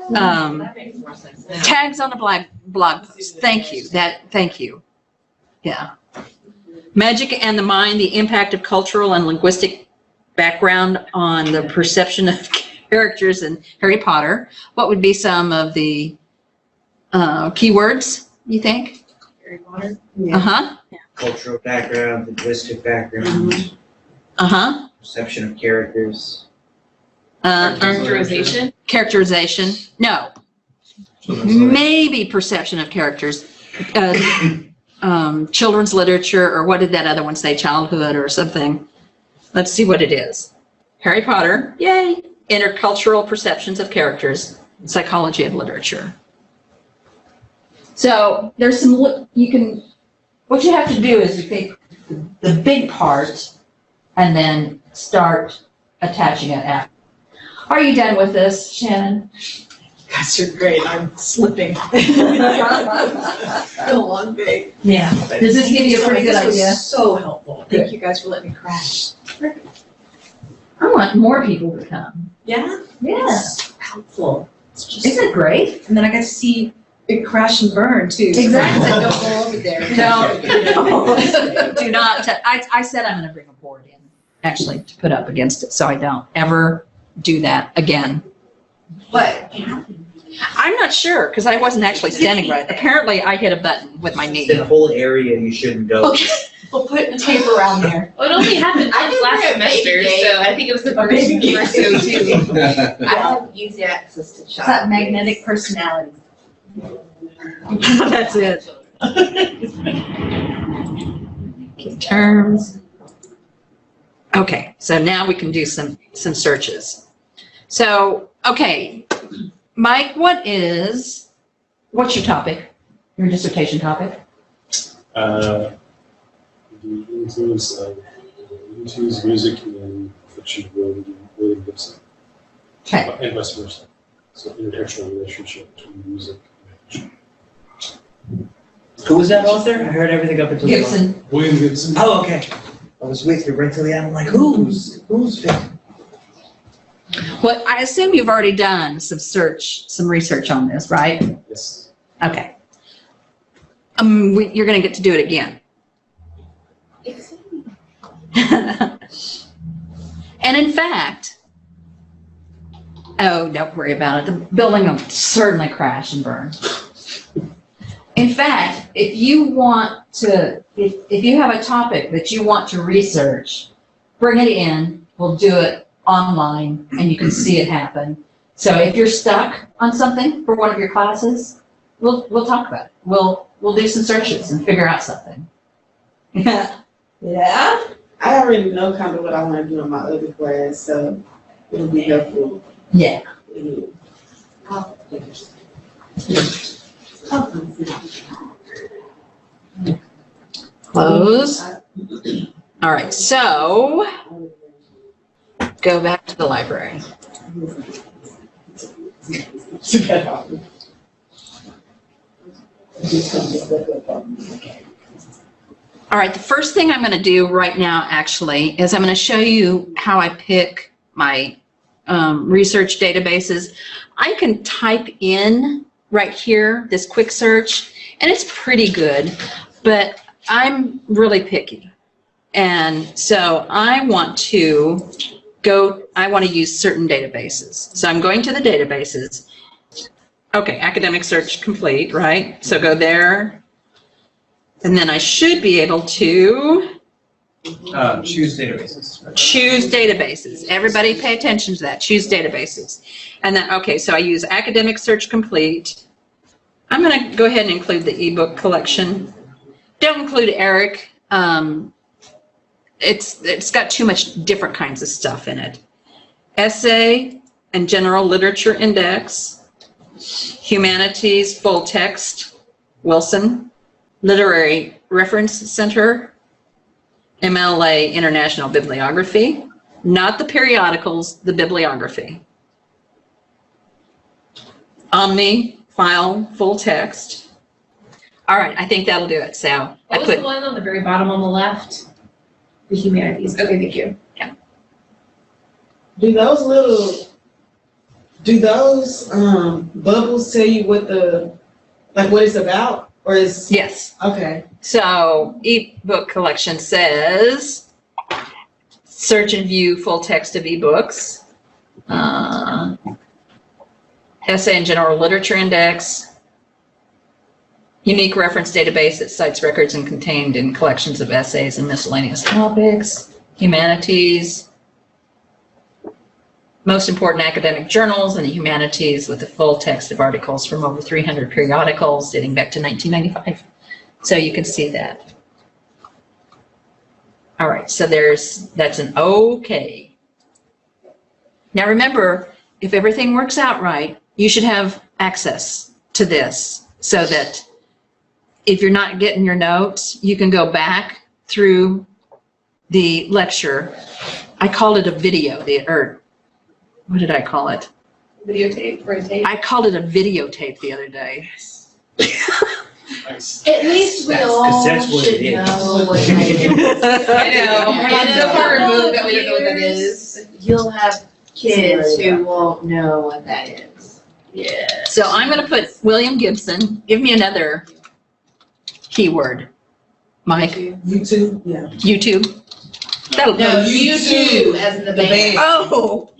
That makes more sense now. Tags on a blog post. Thank you. Thank you. Yeah. Magic and the mind, the impact of cultural and linguistic background on the perception of characters in Harry Potter. What would be some of the keywords, you think? Harry Potter. Uh-huh. Cultural background, linguistic background. Uh-huh. Perception of characters. Characterization? Characterization, no. Maybe perception of characters. Children's literature, or what did that other one say? Childhood or something. Let's see what it is. Harry Potter, yay. Intercultural perceptions of characters, psychology of literature. So there's some, what you have to do is you take the big part and then start attaching it after. Are you done with this, Shannon? Guys are great. I'm slipping. It's been a long day. Yeah. Does this give you a pretty good This was idea? so helpful. Thank you guys for letting me crash. I want more people to come. Yeah? Yeah. It's so helpful. It's just, Isn't it great? and then I got to see it crash and burn too. Exactly. So don't go over there. No, do not. I said I'm going to bring a board in, actually, to put up against it, so I don't ever do that again. What? I'm not sure, because I wasn't actually standing right. Apparently, I hit a button with my knee. The whole area you shouldn't go. Okay. We'll put tape around there. Well, it only happened last semester, so I think it was the first go too. I have easy access to It's chat. that magnetic personality. That's it. Okay, terms. Okay, so now we can do some searches. So, okay, Mike, what's your topic? Your dissertation topic? The influence of U2's music and fiction of William Gibson. Okay. And vice versa. So intertextual relationship between music and fiction. Who was that author? I heard everything up until Gibson. William Gibson. Oh, okay. I was with you right till the end. I'm like, who's Well, I assume you've already done some research on this, right? Yes. Okay. You're going to get to do it again. And in fact, oh, don't worry about it. The building will certainly crash and burn. In fact, if you want to, if you have a topic that you want to research, bring it in. We'll do it online and you can see it happen. So if you're stuck on something for one of your classes, we'll talk about it. We'll do some searches and figure out something. Yeah. Yeah. I already know kind of what I want to do in my other class, so it'll be helpful. Yeah. Close. All right, so go back to the library. All right, the first thing I'm going to do right now actually is I'm going to show you how I pick my research databases. I can type in right here this quick search and it's pretty good, but I'm really picky. And so I want to use certain databases. So I'm going to the databases. Okay, academic search complete, right? So go there. And then I should be able to Choose databases. choose databases. Everybody pay attention to that. Choose databases. And then, okay, so I use academic search complete. I'm going to go ahead and include the ebook collection. Don't include ERIC. It's got too much different kinds of stuff in it. Essay and general literature index. Humanities full text. Wilson. Literary Reference Center. MLA International Bibliography. Not the periodicals, the bibliography. Omni file full text. All right, I think that'll do it. So What was the one on the very bottom on the left? The humanities. Okay, thank you. Yeah. Do those bubbles tell you what what it's about? Or is Yes. okay. So ebook collection says search and view full text of ebooks. Essay and general literature index. Unique reference database that cites records and contained in collections of essays and miscellaneous topics. Humanities. most important academic journals in the humanities with a full text of articles from over 300 periodicals dating back to 1995. So you can see that. All right, so that's an okay. Now remember, if everything works out right, you should have access to this so that if you're not getting your notes, you can go back through the lecture. I called it a video, or what did I call it? Videotape or a tape? I called it a videotape the other day. At least we all that's what should it is. know what that is. I know, we're not In so a far couple removed of that we don't know what that years, is. You'll have kids who won't know what that is. Yeah. So I'm going to put William Gibson. Give me another keyword. Mike, YouTube, yeah. YouTube. That'll No, do. YouTube as in the band. Oh,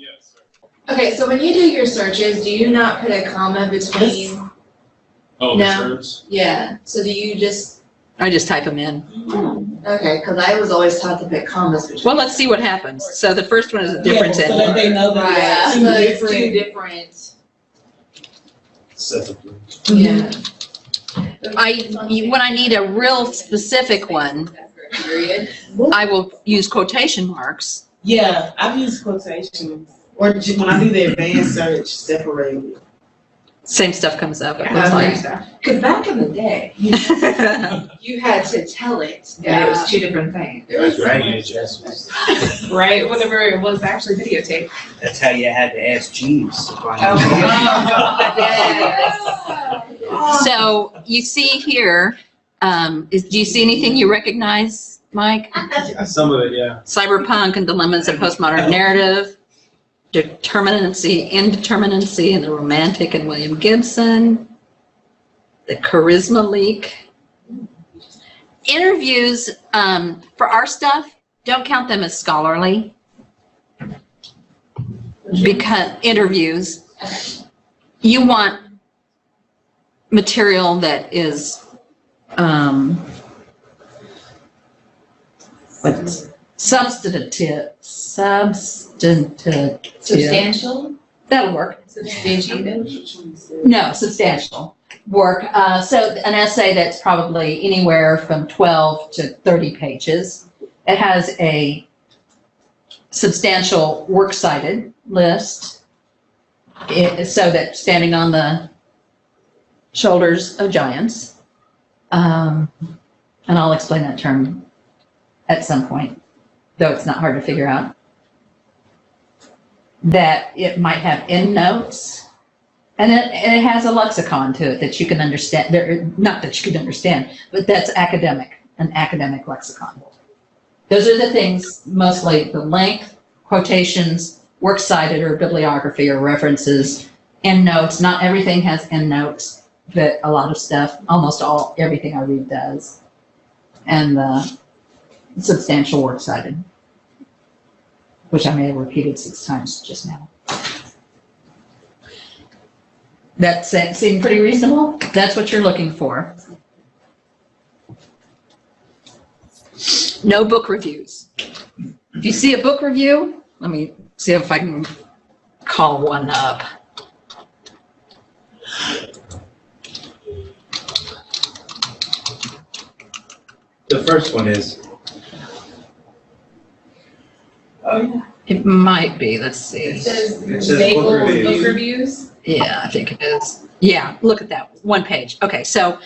Okay, so when you do your searches, do you not put a comma between? Oh, No. the terms? Yeah, so do you just, I just type them in. okay, because I was always taught to put commas between. Well, let's see what happens. So the first one is a difference Yeah, so that in. they know Right, that so it's it's two two different. different, yeah. When I need a real specific one, Period. I will use quotation marks. Yeah, I've used quotations, or when I do the advanced search, separated. Same stuff comes up. It looks like. Because back in the day, you had to tell it that it was two different things, That's right. VHS. right? Whenever it was actually videotape. That's how you had to ask Jeeves to find Oh, out. So you see here, do you see anything you recognize, Mike? Some of it, yeah. Cyberpunk and dilemmas of postmodern narrative, determinacy, indeterminacy, and the romantic and William Gibson, the charisma leak. Interviews, for our stuff, don't count them as scholarly. Because interviews, you want material that is, substantive. Substantial? That'll work. Substantiated? No, substantial work. So an essay that's probably anywhere from 12 to 30 pages. It has a substantial works cited list, so that standing on the shoulders of giants. And I'll explain that term at some point, though it's not hard to figure out. That it might have endnotes, and it has a lexicon to it that you can understand. Not that you can understand, but that's academic, an academic lexicon. Those are the things, mostly the length, quotations, works cited or bibliography or references, endnotes. Not everything has endnotes, but a lot of stuff, everything I read does. And the substantial works cited, which I may have repeated 6 times just now. That seem pretty reasonable? That's what you're looking for. No book reviews. If you see a book review, let me see if I can call one up. The first one is. Oh, yeah. It might be, let's see. It says It says Naples book book reviews. reviews. Yeah, I think it is. Yeah, look at that, one page. Okay, so,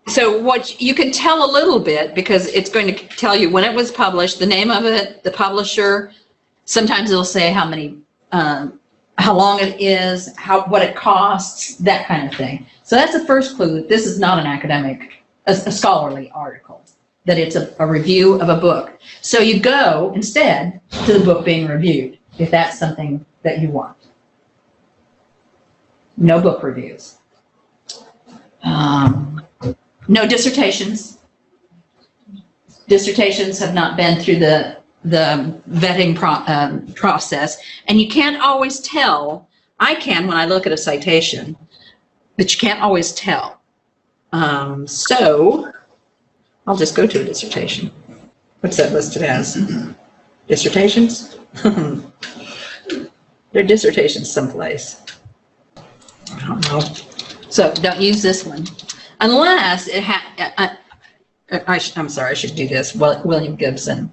so what you can tell a little bit, because it's going to tell you when it was published, the name of it, the publisher. Sometimes it'll say how many, how long it is, what it costs, that kind of thing. So that's the first clue that this is not an academic, a scholarly article, that it's a review of a book. So you go instead to the book being reviewed, if that's something that you want. No book reviews. No dissertations. Dissertations have not been through the vetting process, and you can't always tell. I can when I look at a citation, but you can't always tell. So I'll just go to a dissertation. What's that listed as? Dissertations? There are dissertations someplace. I don't know. So don't use this one. Unless it I'm sorry, I should do this. William Gibson.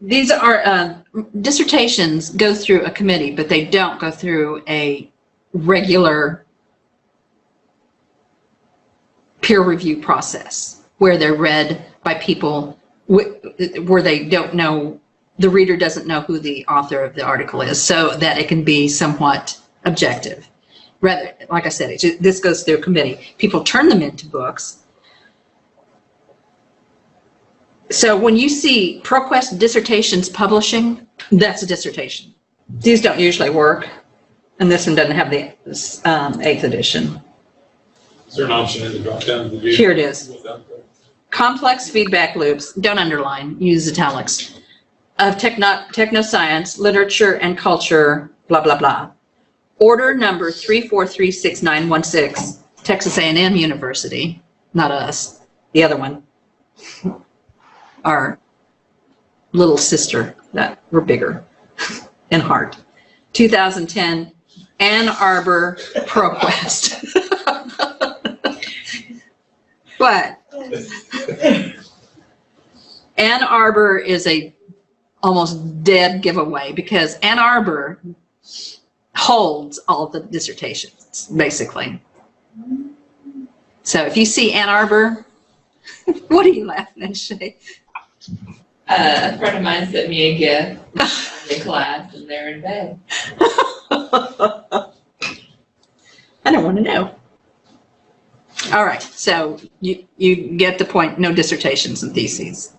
These are, dissertations go through a committee, but they don't go through a regular peer review process where they're read by people where they don't know, the reader doesn't know who the author of the article is, so that it can be somewhat objective. Rather, like I said, this goes through a committee. People turn them into books. So when you see ProQuest dissertations publishing, that's a dissertation. These don't usually work, and this one doesn't have the 8th edition. Is there an option in the drop down? Here it is. Complex feedback loops, don't underline, use italics, of technoscience, literature and culture, blah, blah, blah. Order number 3436916, Texas A&M University, not us, the other one. Our little sister that we're bigger in heart. 2010, Ann Arbor ProQuest. What? Ann Arbor is a almost dead giveaway because Ann Arbor holds all the dissertations, basically. So if you see Ann Arbor, what are you laughing at, Shay? A friend of mine sent me a gift in class, and they're in bed. I don't want to know. All right, so you get the point. No dissertations and theses.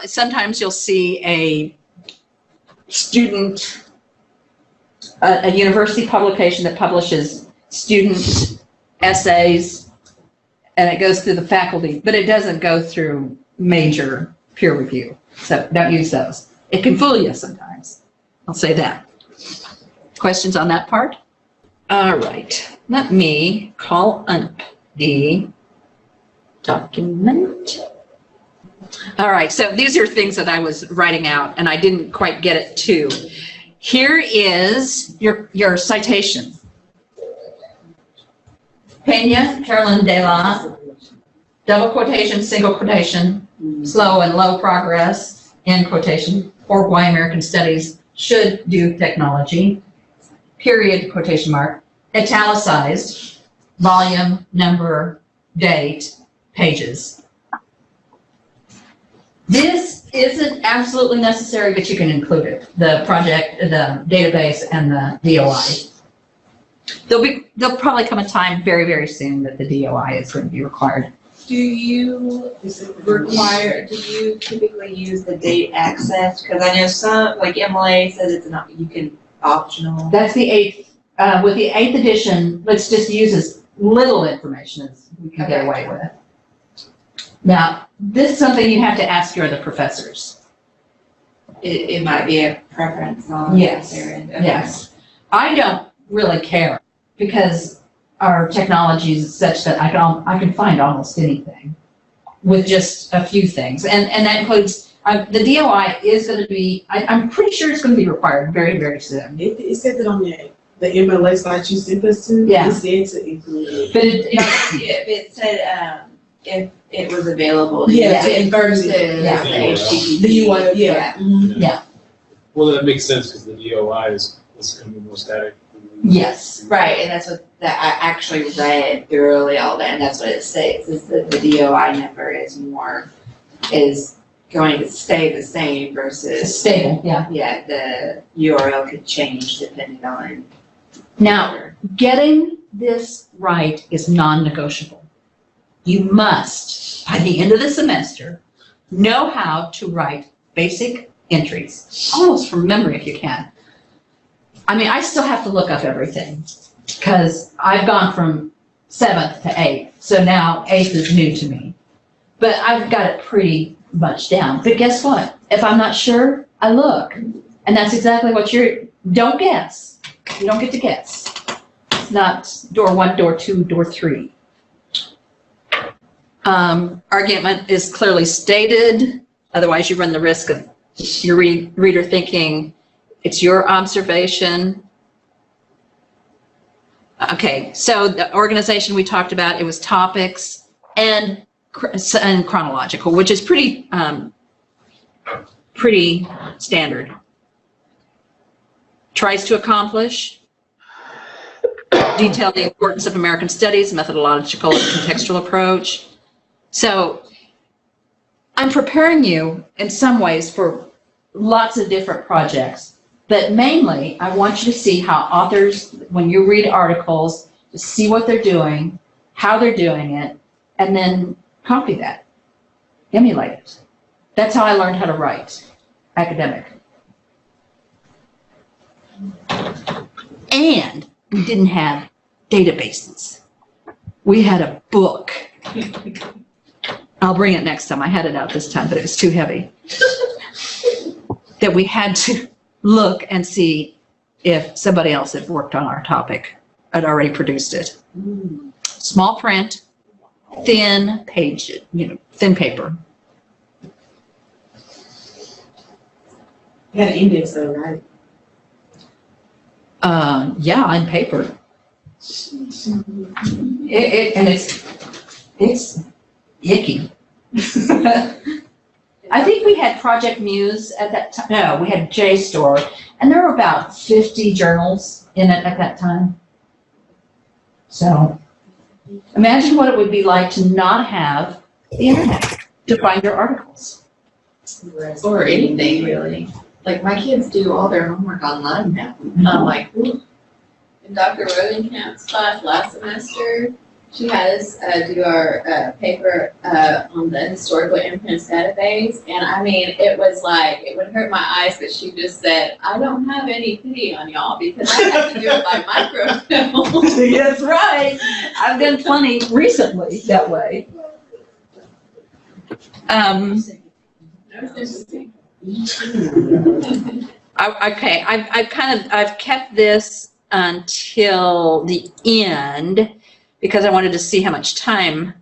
Sometimes you'll see a student, a university publication that publishes student essays, and it goes through the faculty, but it doesn't go through major peer review. So don't use those. It can fool you sometimes. I'll say that. Questions on that part? All right, let me call up the document. All right, so these are things that I was writing out and I didn't quite get it to. Here is your citation. Peña, Carolyn de la, double quotation, single quotation, slow and low progress, end quotation, or why American studies should do technology, period, quotation mark, italicized, volume, number, date, pages. This isn't absolutely necessary, but you can include it. The project, the database, and the DOI. There'll probably come a time very, very soon that the DOI is going to be required. Do you typically use the date access? Because I know some, like MLA says it's not, you can optional. That's the 8th. With the 8th edition, let's just use as little information as we can get away with. Now, this is something you have to ask your other professors. It might be a preference on Yes. their end. Okay. Yes. I don't really care because our technology is such that I can find almost anything with just a few things. And that includes, the DOI is going to be, I'm pretty sure it's going to be required very, very soon. It said that on the MLA site you sent us to. Yeah. It said to include it. But If it said, if it was available. Yeah. Versus the Yeah. HTTP. The UI, yeah. Yeah. Well, that makes sense because the DOI is going to be more static. Yes. Right, and that's what, that I actually read thoroughly all that, and that's what it states, is that the DOI number is going to stay the same versus. Stable, yeah. Yeah, the URL could change depending on. Now, getting this right is non-negotiable. You must, by the end of the semester, know how to write basic entries, almost from memory if you can. I mean, I still have to look up everything because I've gone from 7th to 8th. So now 8th is new to me, but I've got it pretty much down. But guess what? If I'm not sure, I look. And that's exactly what don't guess. You don't get to guess. not door 1, door 2, door 3. Argument is clearly stated, otherwise you run the risk of your reader thinking it's your observation. Okay, so the organization we talked about, it was topics and chronological, which is pretty standard. Tries to accomplish, detail the importance of American studies, methodological and contextual approach. So I'm preparing you in some ways for lots of different projects, but mainly I want you to see how authors, when you read articles, to see what they're doing, how they're doing it, and then copy that, emulate it. That's how I learned how to write, academic. And we didn't have databases. We had a book. I'll bring it next time. I had it out this time, but it was too heavy. That we had to look and see if somebody else had worked on our topic, had already produced it. Small print, thin page, thin paper. You had an index though, right? Yeah, on paper. And it's icky. I think we had Project Muse at that time. No, we had JSTOR, and there were about 50 journals in it at that time. So imagine what it would be like to not have the internet to find your articles. Or anything, really. Like, my kids do all their homework online now. And I'm like, ooh. In Dr. Rodenkamp's class last semester, she had us do our paper on the historical imprints database. And I mean, it was like, it would hurt my eyes, but she just said, I don't have any pity on y'all because I have to do it by microfilm. That's right. I've done plenty recently that way. Okay, I've kept this until the end because I wanted to see how much time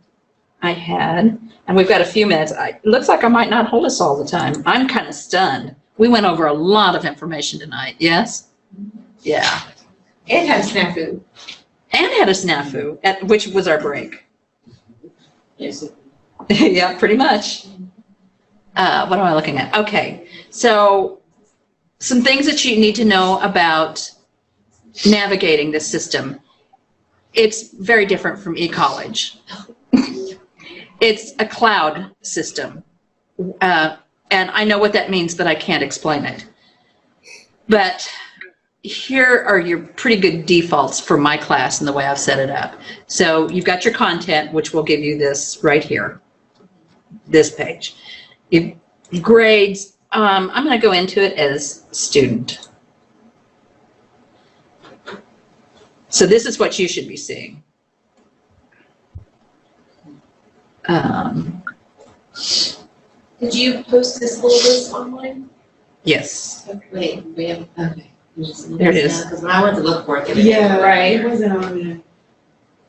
I had, and we've got a few minutes. It looks like I might not hold us all the time. I'm kind of stunned. We went over a lot of information tonight. Yes? Yeah. And had a snafu. And had a snafu, which was our break. Yes. Yeah, pretty much. What am I looking at? Okay, so some things that you need to know about navigating this system. It's very different from eCollege. It's a cloud system. And I know what that means, but I can't explain it. But here are your pretty good defaults for my class and the way I've set it up. So you've got your content, which will give you this right here, this page. Grades, I'm going to go into it as student. So this is what you should be seeing. Did you post this little list online? Yes. Wait, we have, okay. There it is. Because when I went to look for it. Yeah, Right. It wasn't on there.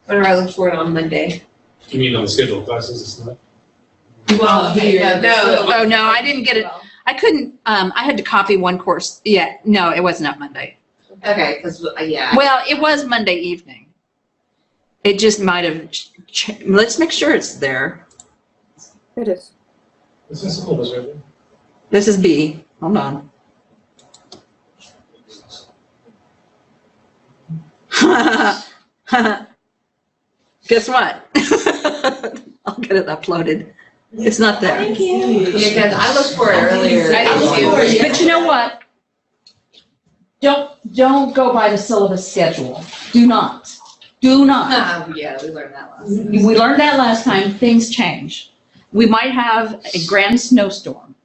When I looked for it on Monday. You mean on the scheduled classes, it's not? Well, no. Oh, no, I didn't get it. I couldn't, I had to copy one course. Yeah, no, it wasn't up Monday. Okay, because, yeah. Well, it was Monday evening. It just might have, let's make sure it's there. It is. This is syllabus right there. This is B. Hold on. Guess what? I'll get it uploaded. It's not there. Thank you. Because I looked for it earlier. I did too. But you know what? Don't go by the syllabus schedule. Do not. Do not. Yeah, we learned that last. We learned that last time. Things change. We might have a grand snowstorm.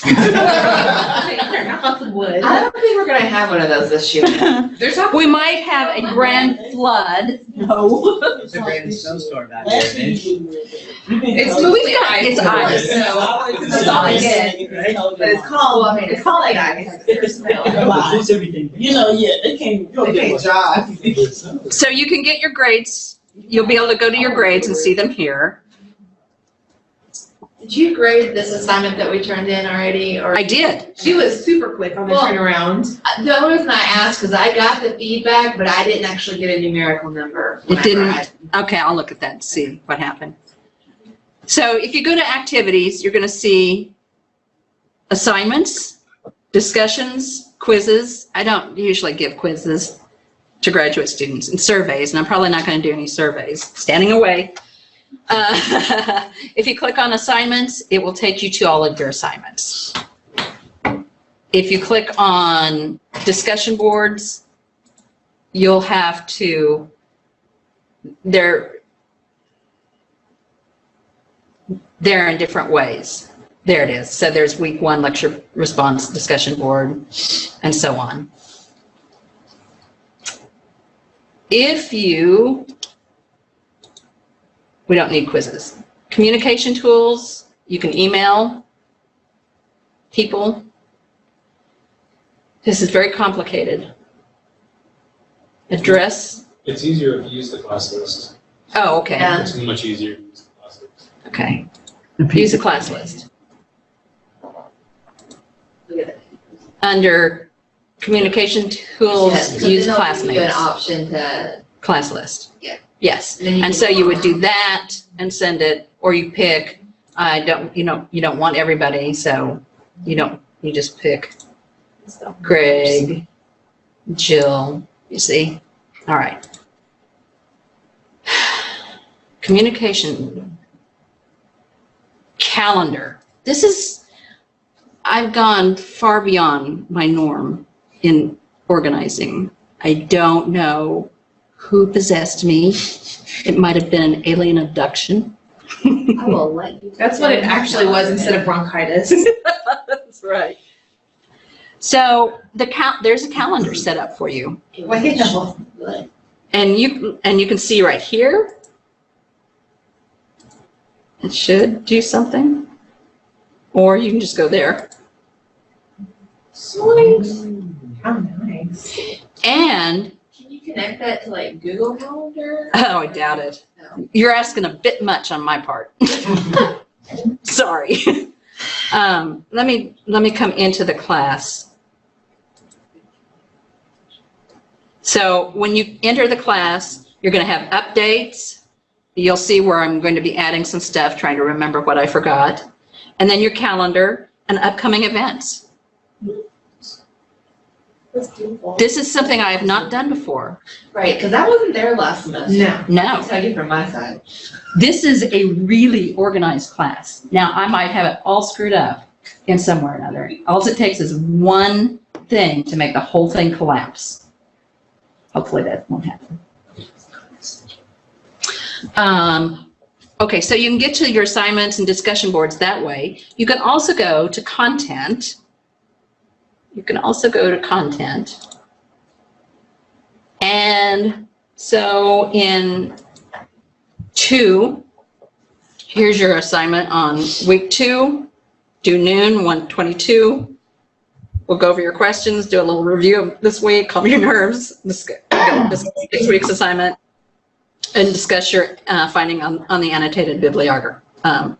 Knock on some wood. I don't think we're gonna have one of those this year. There's not. We might have a grand flood. No. It's a grand snowstorm out there, man. It's moving ice. It's ice. That's all I get. But it's called, I mean, it's called like ice. It's everything. They can't drive. So you can get your grades. You'll be able to go to your grades and see them here. Did you grade this assignment that we turned in already, or? I did. She was super quick on the Well, turnaround. The only reason I asked, because I got the feedback, but I didn't actually get a numerical number. It didn't? whenever Okay, I'll look at that and see what happened. So if you go to activities, you're going to see assignments, discussions, quizzes. I don't usually give quizzes to graduate students, and surveys, and I'm probably not going to do any surveys. Standing away. If you click on assignments, it will take you to all of your assignments. If you click on discussion boards, you'll have to, they're in different ways. There it is. So there's week 1 lecture response discussion board and so on. We don't need quizzes. Communication tools, you can email people. This is very complicated. Address. It's easier if you use the class list. Oh, okay. Yeah. It's much easier to use the class list. Okay. Use a class list. Look at it. Under communication tools, Yes, so use then they'll give you an classmates. option to, Class list. Yeah. Yes. then you And can- so you would do that and send it, or you pick, you don't want everybody, so you just pick Greg, Jill, you see? All right. Communication. Calendar. I've gone far beyond my norm in organizing. I don't know who possessed me. It might have been an alien abduction. I will let you. That's what it actually was instead of bronchitis. That's right. So there's a calendar set up for you. Wow. And you can see right here. It should do something. Or you can just go there. Sweet. How nice. And, Can you connect that to like Google Calendar? oh, I doubt it. No. You're asking a bit much on my part. Sorry. Let me come into the class. So when you enter the class, you're going to have updates. You'll see where I'm going to be adding some stuff, trying to remember what I forgot. And then your calendar and upcoming events. That's beautiful. This is something I have not done before. Right, because that wasn't there last semester. No. No. I'll tell you from my side. This is a really organized class. Now, I might have it all screwed up in some way or another. All it takes is one thing to make the whole thing collapse. Hopefully that won't happen. Okay, so you can get to your assignments and discussion boards that way. You can also go to content. And so in 2, here's your assignment on week 2, do noon, 122. We'll go over your questions, do a little review of this week, calm your nerves, discuss this week's assignment, and discuss your finding on the annotated bibliography,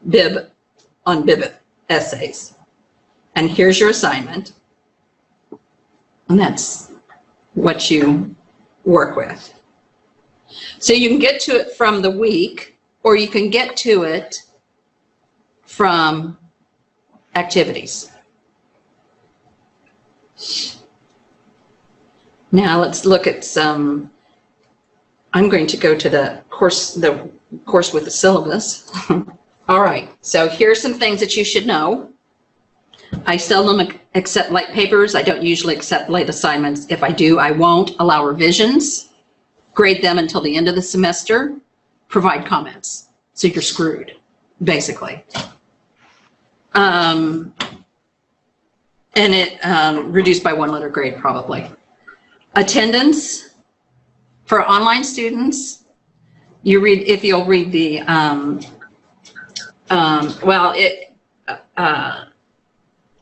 bib essays. And here's your assignment. And that's what you work with. So you can get to it from the week, or you can get to it from activities. Now let's look at some. I'm going to go to the course with the syllabus. All right, so here's some things that you should know. I seldom accept late papers. I don't usually accept late assignments. If I do, I won't allow revisions, grade them until the end of the semester, provide comments. So you're screwed, basically. And it reduced by 1 letter grade probably. Attendance for online students, you read, if you'll read the,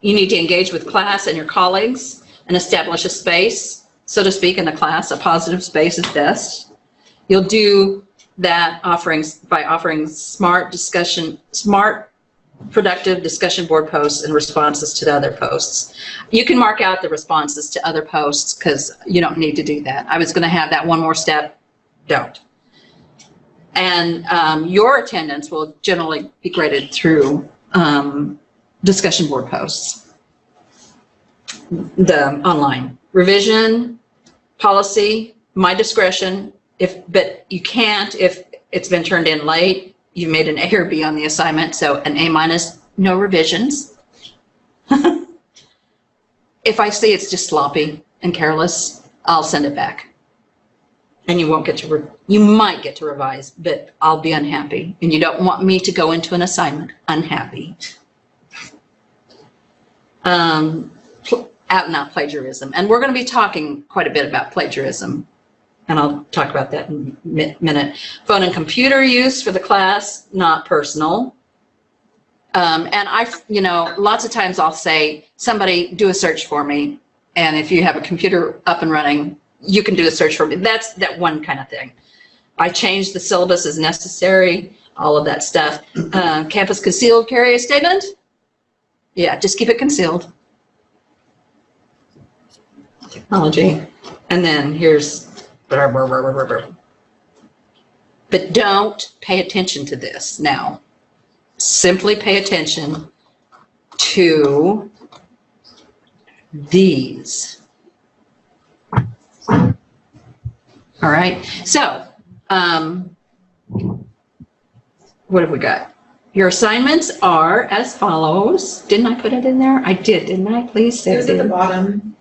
you need to engage with class and your colleagues and establish a space, so to speak, in the class. A positive space is best. You'll do that by offering smart, productive discussion board posts and responses to the other posts. You can mark out the responses to other posts because you don't need to do that. I was going to have that one more step. Don't. And your attendance will generally be graded through discussion board posts, the online. Revision, policy, my discretion, but you can't if it's been turned in late. You made an A or B on the assignment, so an A-, no revisions. If I see it's just sloppy and careless, I'll send it back. And you won't get to, you might get to revise, but I'll be unhappy. And you don't want me to go into an assignment unhappy. Out and out plagiarism. And we're going to be talking quite a bit about plagiarism. And I'll talk about that in a minute. Phone and computer use for the class, not personal. And lots of times I'll say, somebody do a search for me. And if you have a computer up and running, you can do a search for me. That's that one kind of thing. I changed the syllabus as necessary, all of that stuff. Campus concealed carry statement. Yeah, just keep it concealed. Technology. And then here's, but don't pay attention to this now. Simply pay attention to these. All right, so what have we got? Your assignments are as follows. Didn't I put it in there? I did, didn't I? Please say it. It was at the bottom.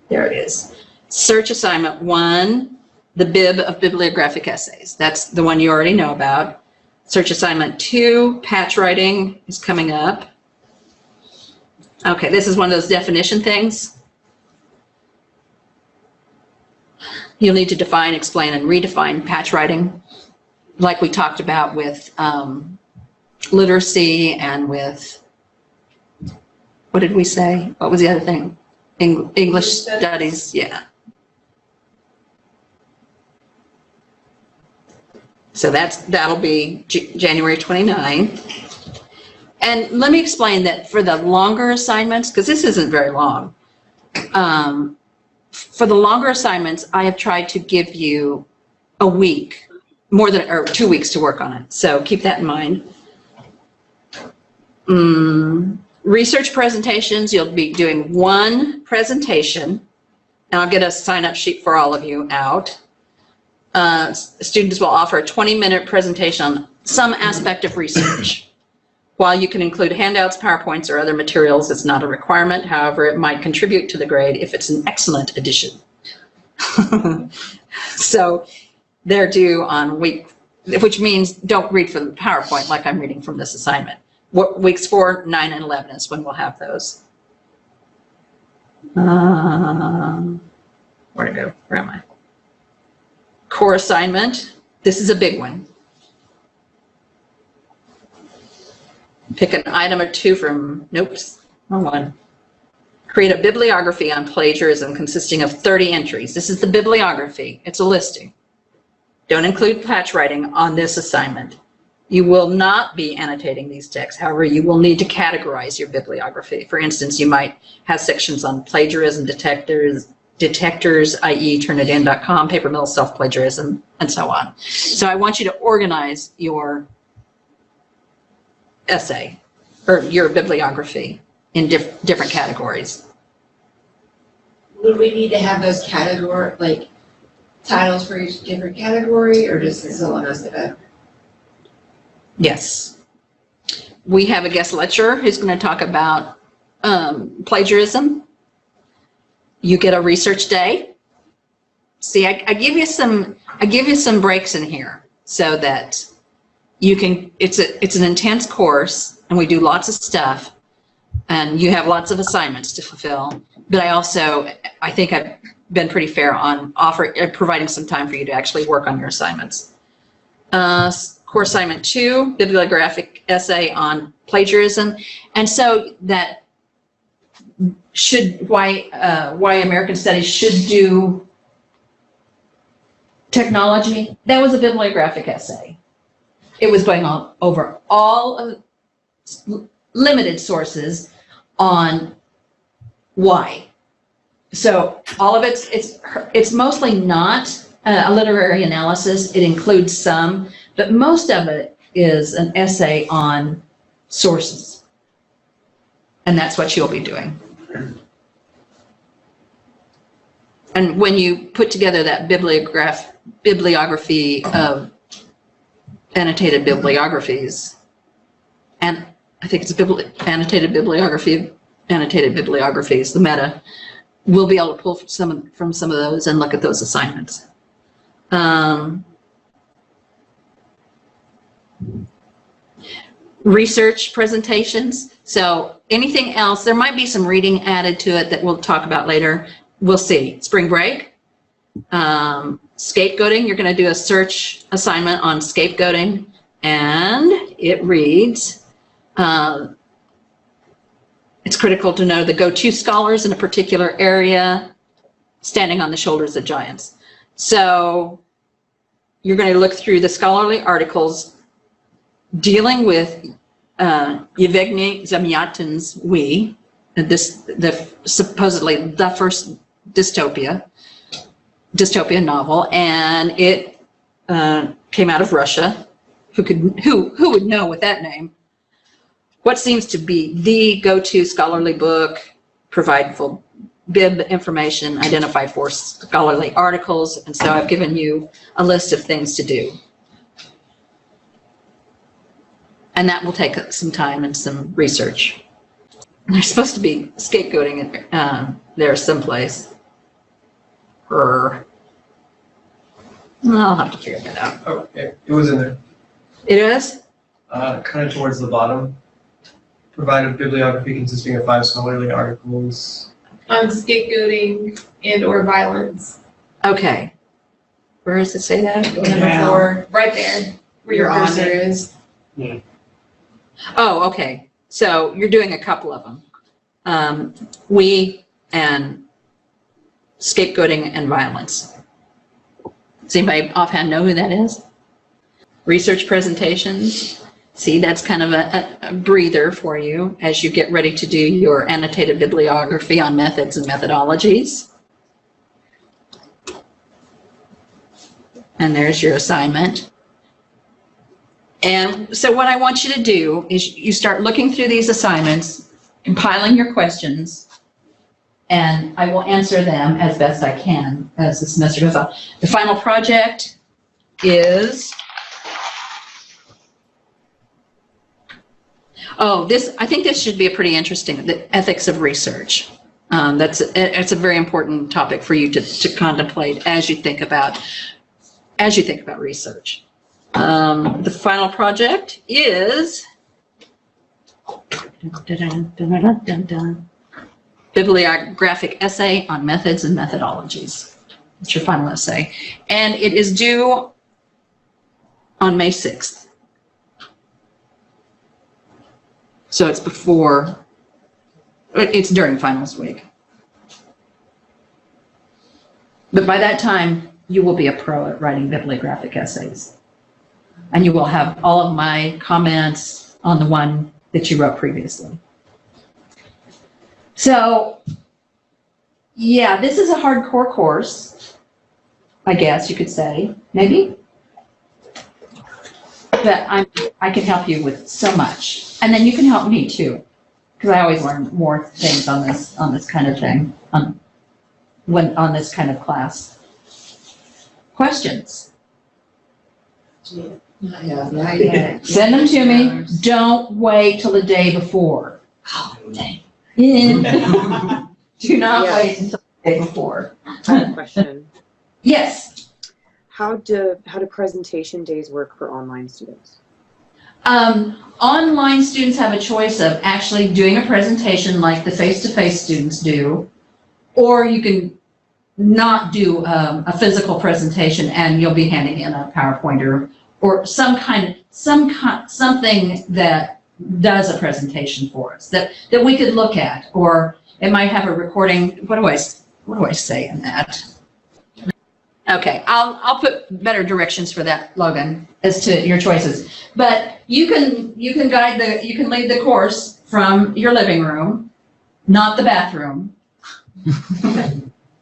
There it is. Search assignment 1, the bib of bibliographic essays. That's the one you already know about. Search assignment 2, patch writing is coming up. Okay, this is one of those definition things. You'll need to define, explain, and redefine patch writing, like we talked about with literacy and with, what did we say? What was the other thing? English studies, yeah. So that'll be January 29th. And let me explain that for the longer assignments, because this isn't very long. For the longer assignments, I have tried to give you a week, or 2 weeks to work on it. So keep that in mind. Research presentations, you'll be doing 1 presentation, and I'll get a sign-up sheet for all of you out. Students will offer a 20-minute presentation on some aspect of research. While you can include handouts, PowerPoints, or other materials, it's not a requirement. However, it might contribute to the grade if it's an excellent addition. So they're due on week, which means don't read from the PowerPoint like I'm reading from this assignment. Weeks 4, 9, and 11 is when we'll have those. Where to go? Where am I? Core assignment. This is a big one. Pick an item or 2 from, nope, wrong one. Create a bibliography on plagiarism consisting of 30 entries. This is the bibliography. It's a listing. Don't include patch writing on this assignment. You will not be annotating these texts. However, you will need to categorize your bibliography. For instance, you might have sections on plagiarism detectors, i.e. turnitin.com, paper mill, self-plagiarism, and so on. So I want you to organize your essay or your bibliography in different categories. Would we need to have those titles for each different category, or just as long as the? Yes. We have a guest lecturer who's going to talk about plagiarism. You get a research day. See, I give you some breaks in here so that you can. It's an intense course, and we do lots of stuff. and you have lots of assignments to fulfill. But I think I've been pretty fair on providing some time for you to actually work on your assignments. Core assignment 2, bibliographic essay on plagiarism. And so that why American Studies should do technology, that was a bibliographic essay. It was going on over all of limited sources on why. So all of it's mostly not a literary analysis. It includes some, but most of it is an essay on sources. And that's what you'll be doing. And when you put together that bibliography of annotated bibliographies, and I think it's annotated bibliography of annotated bibliographies, the meta, we'll be able to pull from some of those and look at those assignments. Research presentations. So anything else, there might be some reading added to it that we'll talk about later. We'll see. Spring break, scapegoating. You're going to do a search assignment on scapegoating, and it reads, it's critical to know the go-to scholars in a particular area standing on the shoulders of giants. So you're going to look through the scholarly articles dealing with Yevgeny Zamyatin's We, supposedly the first dystopian novel, and it came out of Russia. Who would know with that name? What seems to be the go-to scholarly book, provide full bib information, identify 4 scholarly articles, and so I've given you a list of things to do. And that will take some time and some research. There's supposed to be scapegoating there someplace. I'll have to figure that out. Oh, it was in there. It is? Kind of towards the bottom. Provide a bibliography consisting of 5 scholarly articles. On scapegoating and/or violence. Okay. Where does it say that? Number 4, right there, where your cursor is. Yeah. Oh, okay. So you're doing a couple of them. We and scapegoating and violence. Does anybody offhand know who that is? Research presentations. See, that's kind of a breather for you as you get ready to do your annotated bibliography on methods and methodologies. And there's your assignment. And so what I want you to do is you start looking through these assignments, compiling your questions, and I will answer them as best I can as the semester goes on. The final project is, I think this should be a pretty interesting, the ethics of research. It's a very important topic for you to contemplate as you think about research. The final project is bibliographic essay on methods and methodologies. It's your final essay. And it is due on May 6th. So it's during finals week. But by that time, you will be a pro at writing bibliographic essays. And you will have all of my comments on the one that you wrote previously. So, yeah, this is a hardcore course, I guess you could say, maybe. But I can help you with so much. And then you can help me too, because I always learn more things on this kind of thing, on this kind of class. Questions? Yeah. Send them to me. Don't wait till the day before. Oh, dang. Do not wait until the day before. I have a question. Yes. How do presentation days work for online students? online students have a choice of actually doing a presentation like the face-to-face students do, or you can not do a physical presentation and you'll be handing in a PowerPoint or something that does a presentation for us that we could look at, or it might have a recording. What do I say in that? Okay, I'll put better directions for that, Logan, as to your choices. But you can lead the course from your living room, not the bathroom.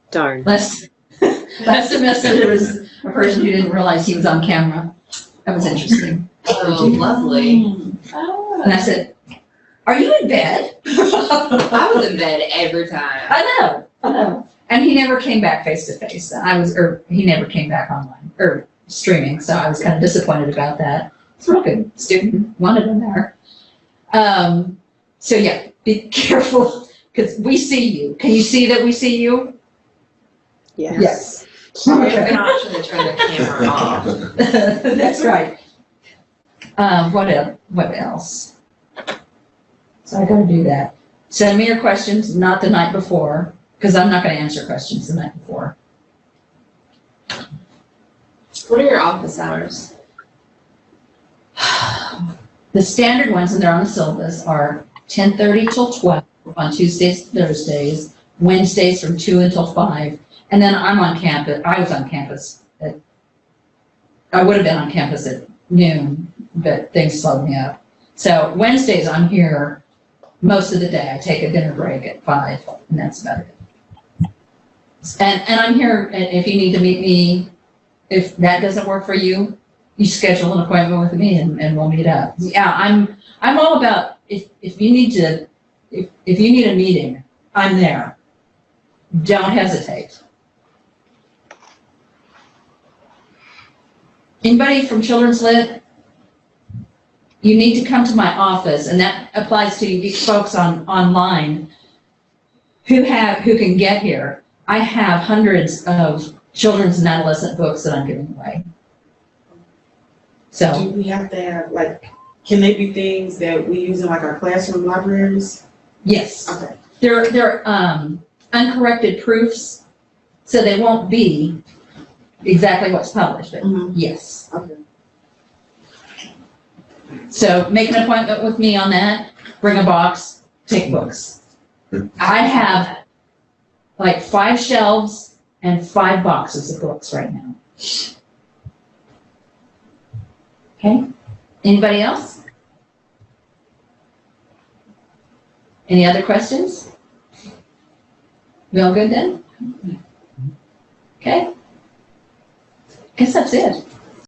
Darn. Last semester there was a person who didn't realize he was on camera. That was interesting. Oh, lovely. And I said, "Are you in bed?" I was in bed every time. I know. And he never came back face to face. He never came back online or streaming. So I was kind of disappointed about that. It's a real good student, wanted him there. So yeah, be careful because we see you. Can you see that we see you? Yes. We have an option to turn the camera off. That's right. What else? So I gotta do that. Send me your questions, not the night before, because I'm not gonna answer questions the night before. What are your office hours? The standard ones, and they're on the syllabus, are 10:30 till 12 on Tuesdays, Thursdays, Wednesdays from 2 until 5. And then I'm on campus. I was on campus I would have been on campus at noon, but things slowed me up. So Wednesdays I'm here most of the day. I take a dinner break at 5, and that's about it. And I'm here, and if you need to meet me, if that doesn't work for you, you schedule an appointment with me and we'll meet up. Yeah, I'm all about if you need a meeting, I'm there. Don't hesitate. Anybody from Children's Lit? You need to come to my office, and that applies to you folks online who can get here. I have hundreds of children's and adolescent books that I'm giving away. So Do we have to have, can they be things that we use in our classroom libraries? yes, Okay. they're uncorrected proofs, so they won't be exactly what's published, but yes. Okay. So make an appointment with me on that, bring a box, take books. I have 5 shelves and 5 boxes of books right now. Okay, anybody else? Any other questions? We all good then? Okay. Guess that's it.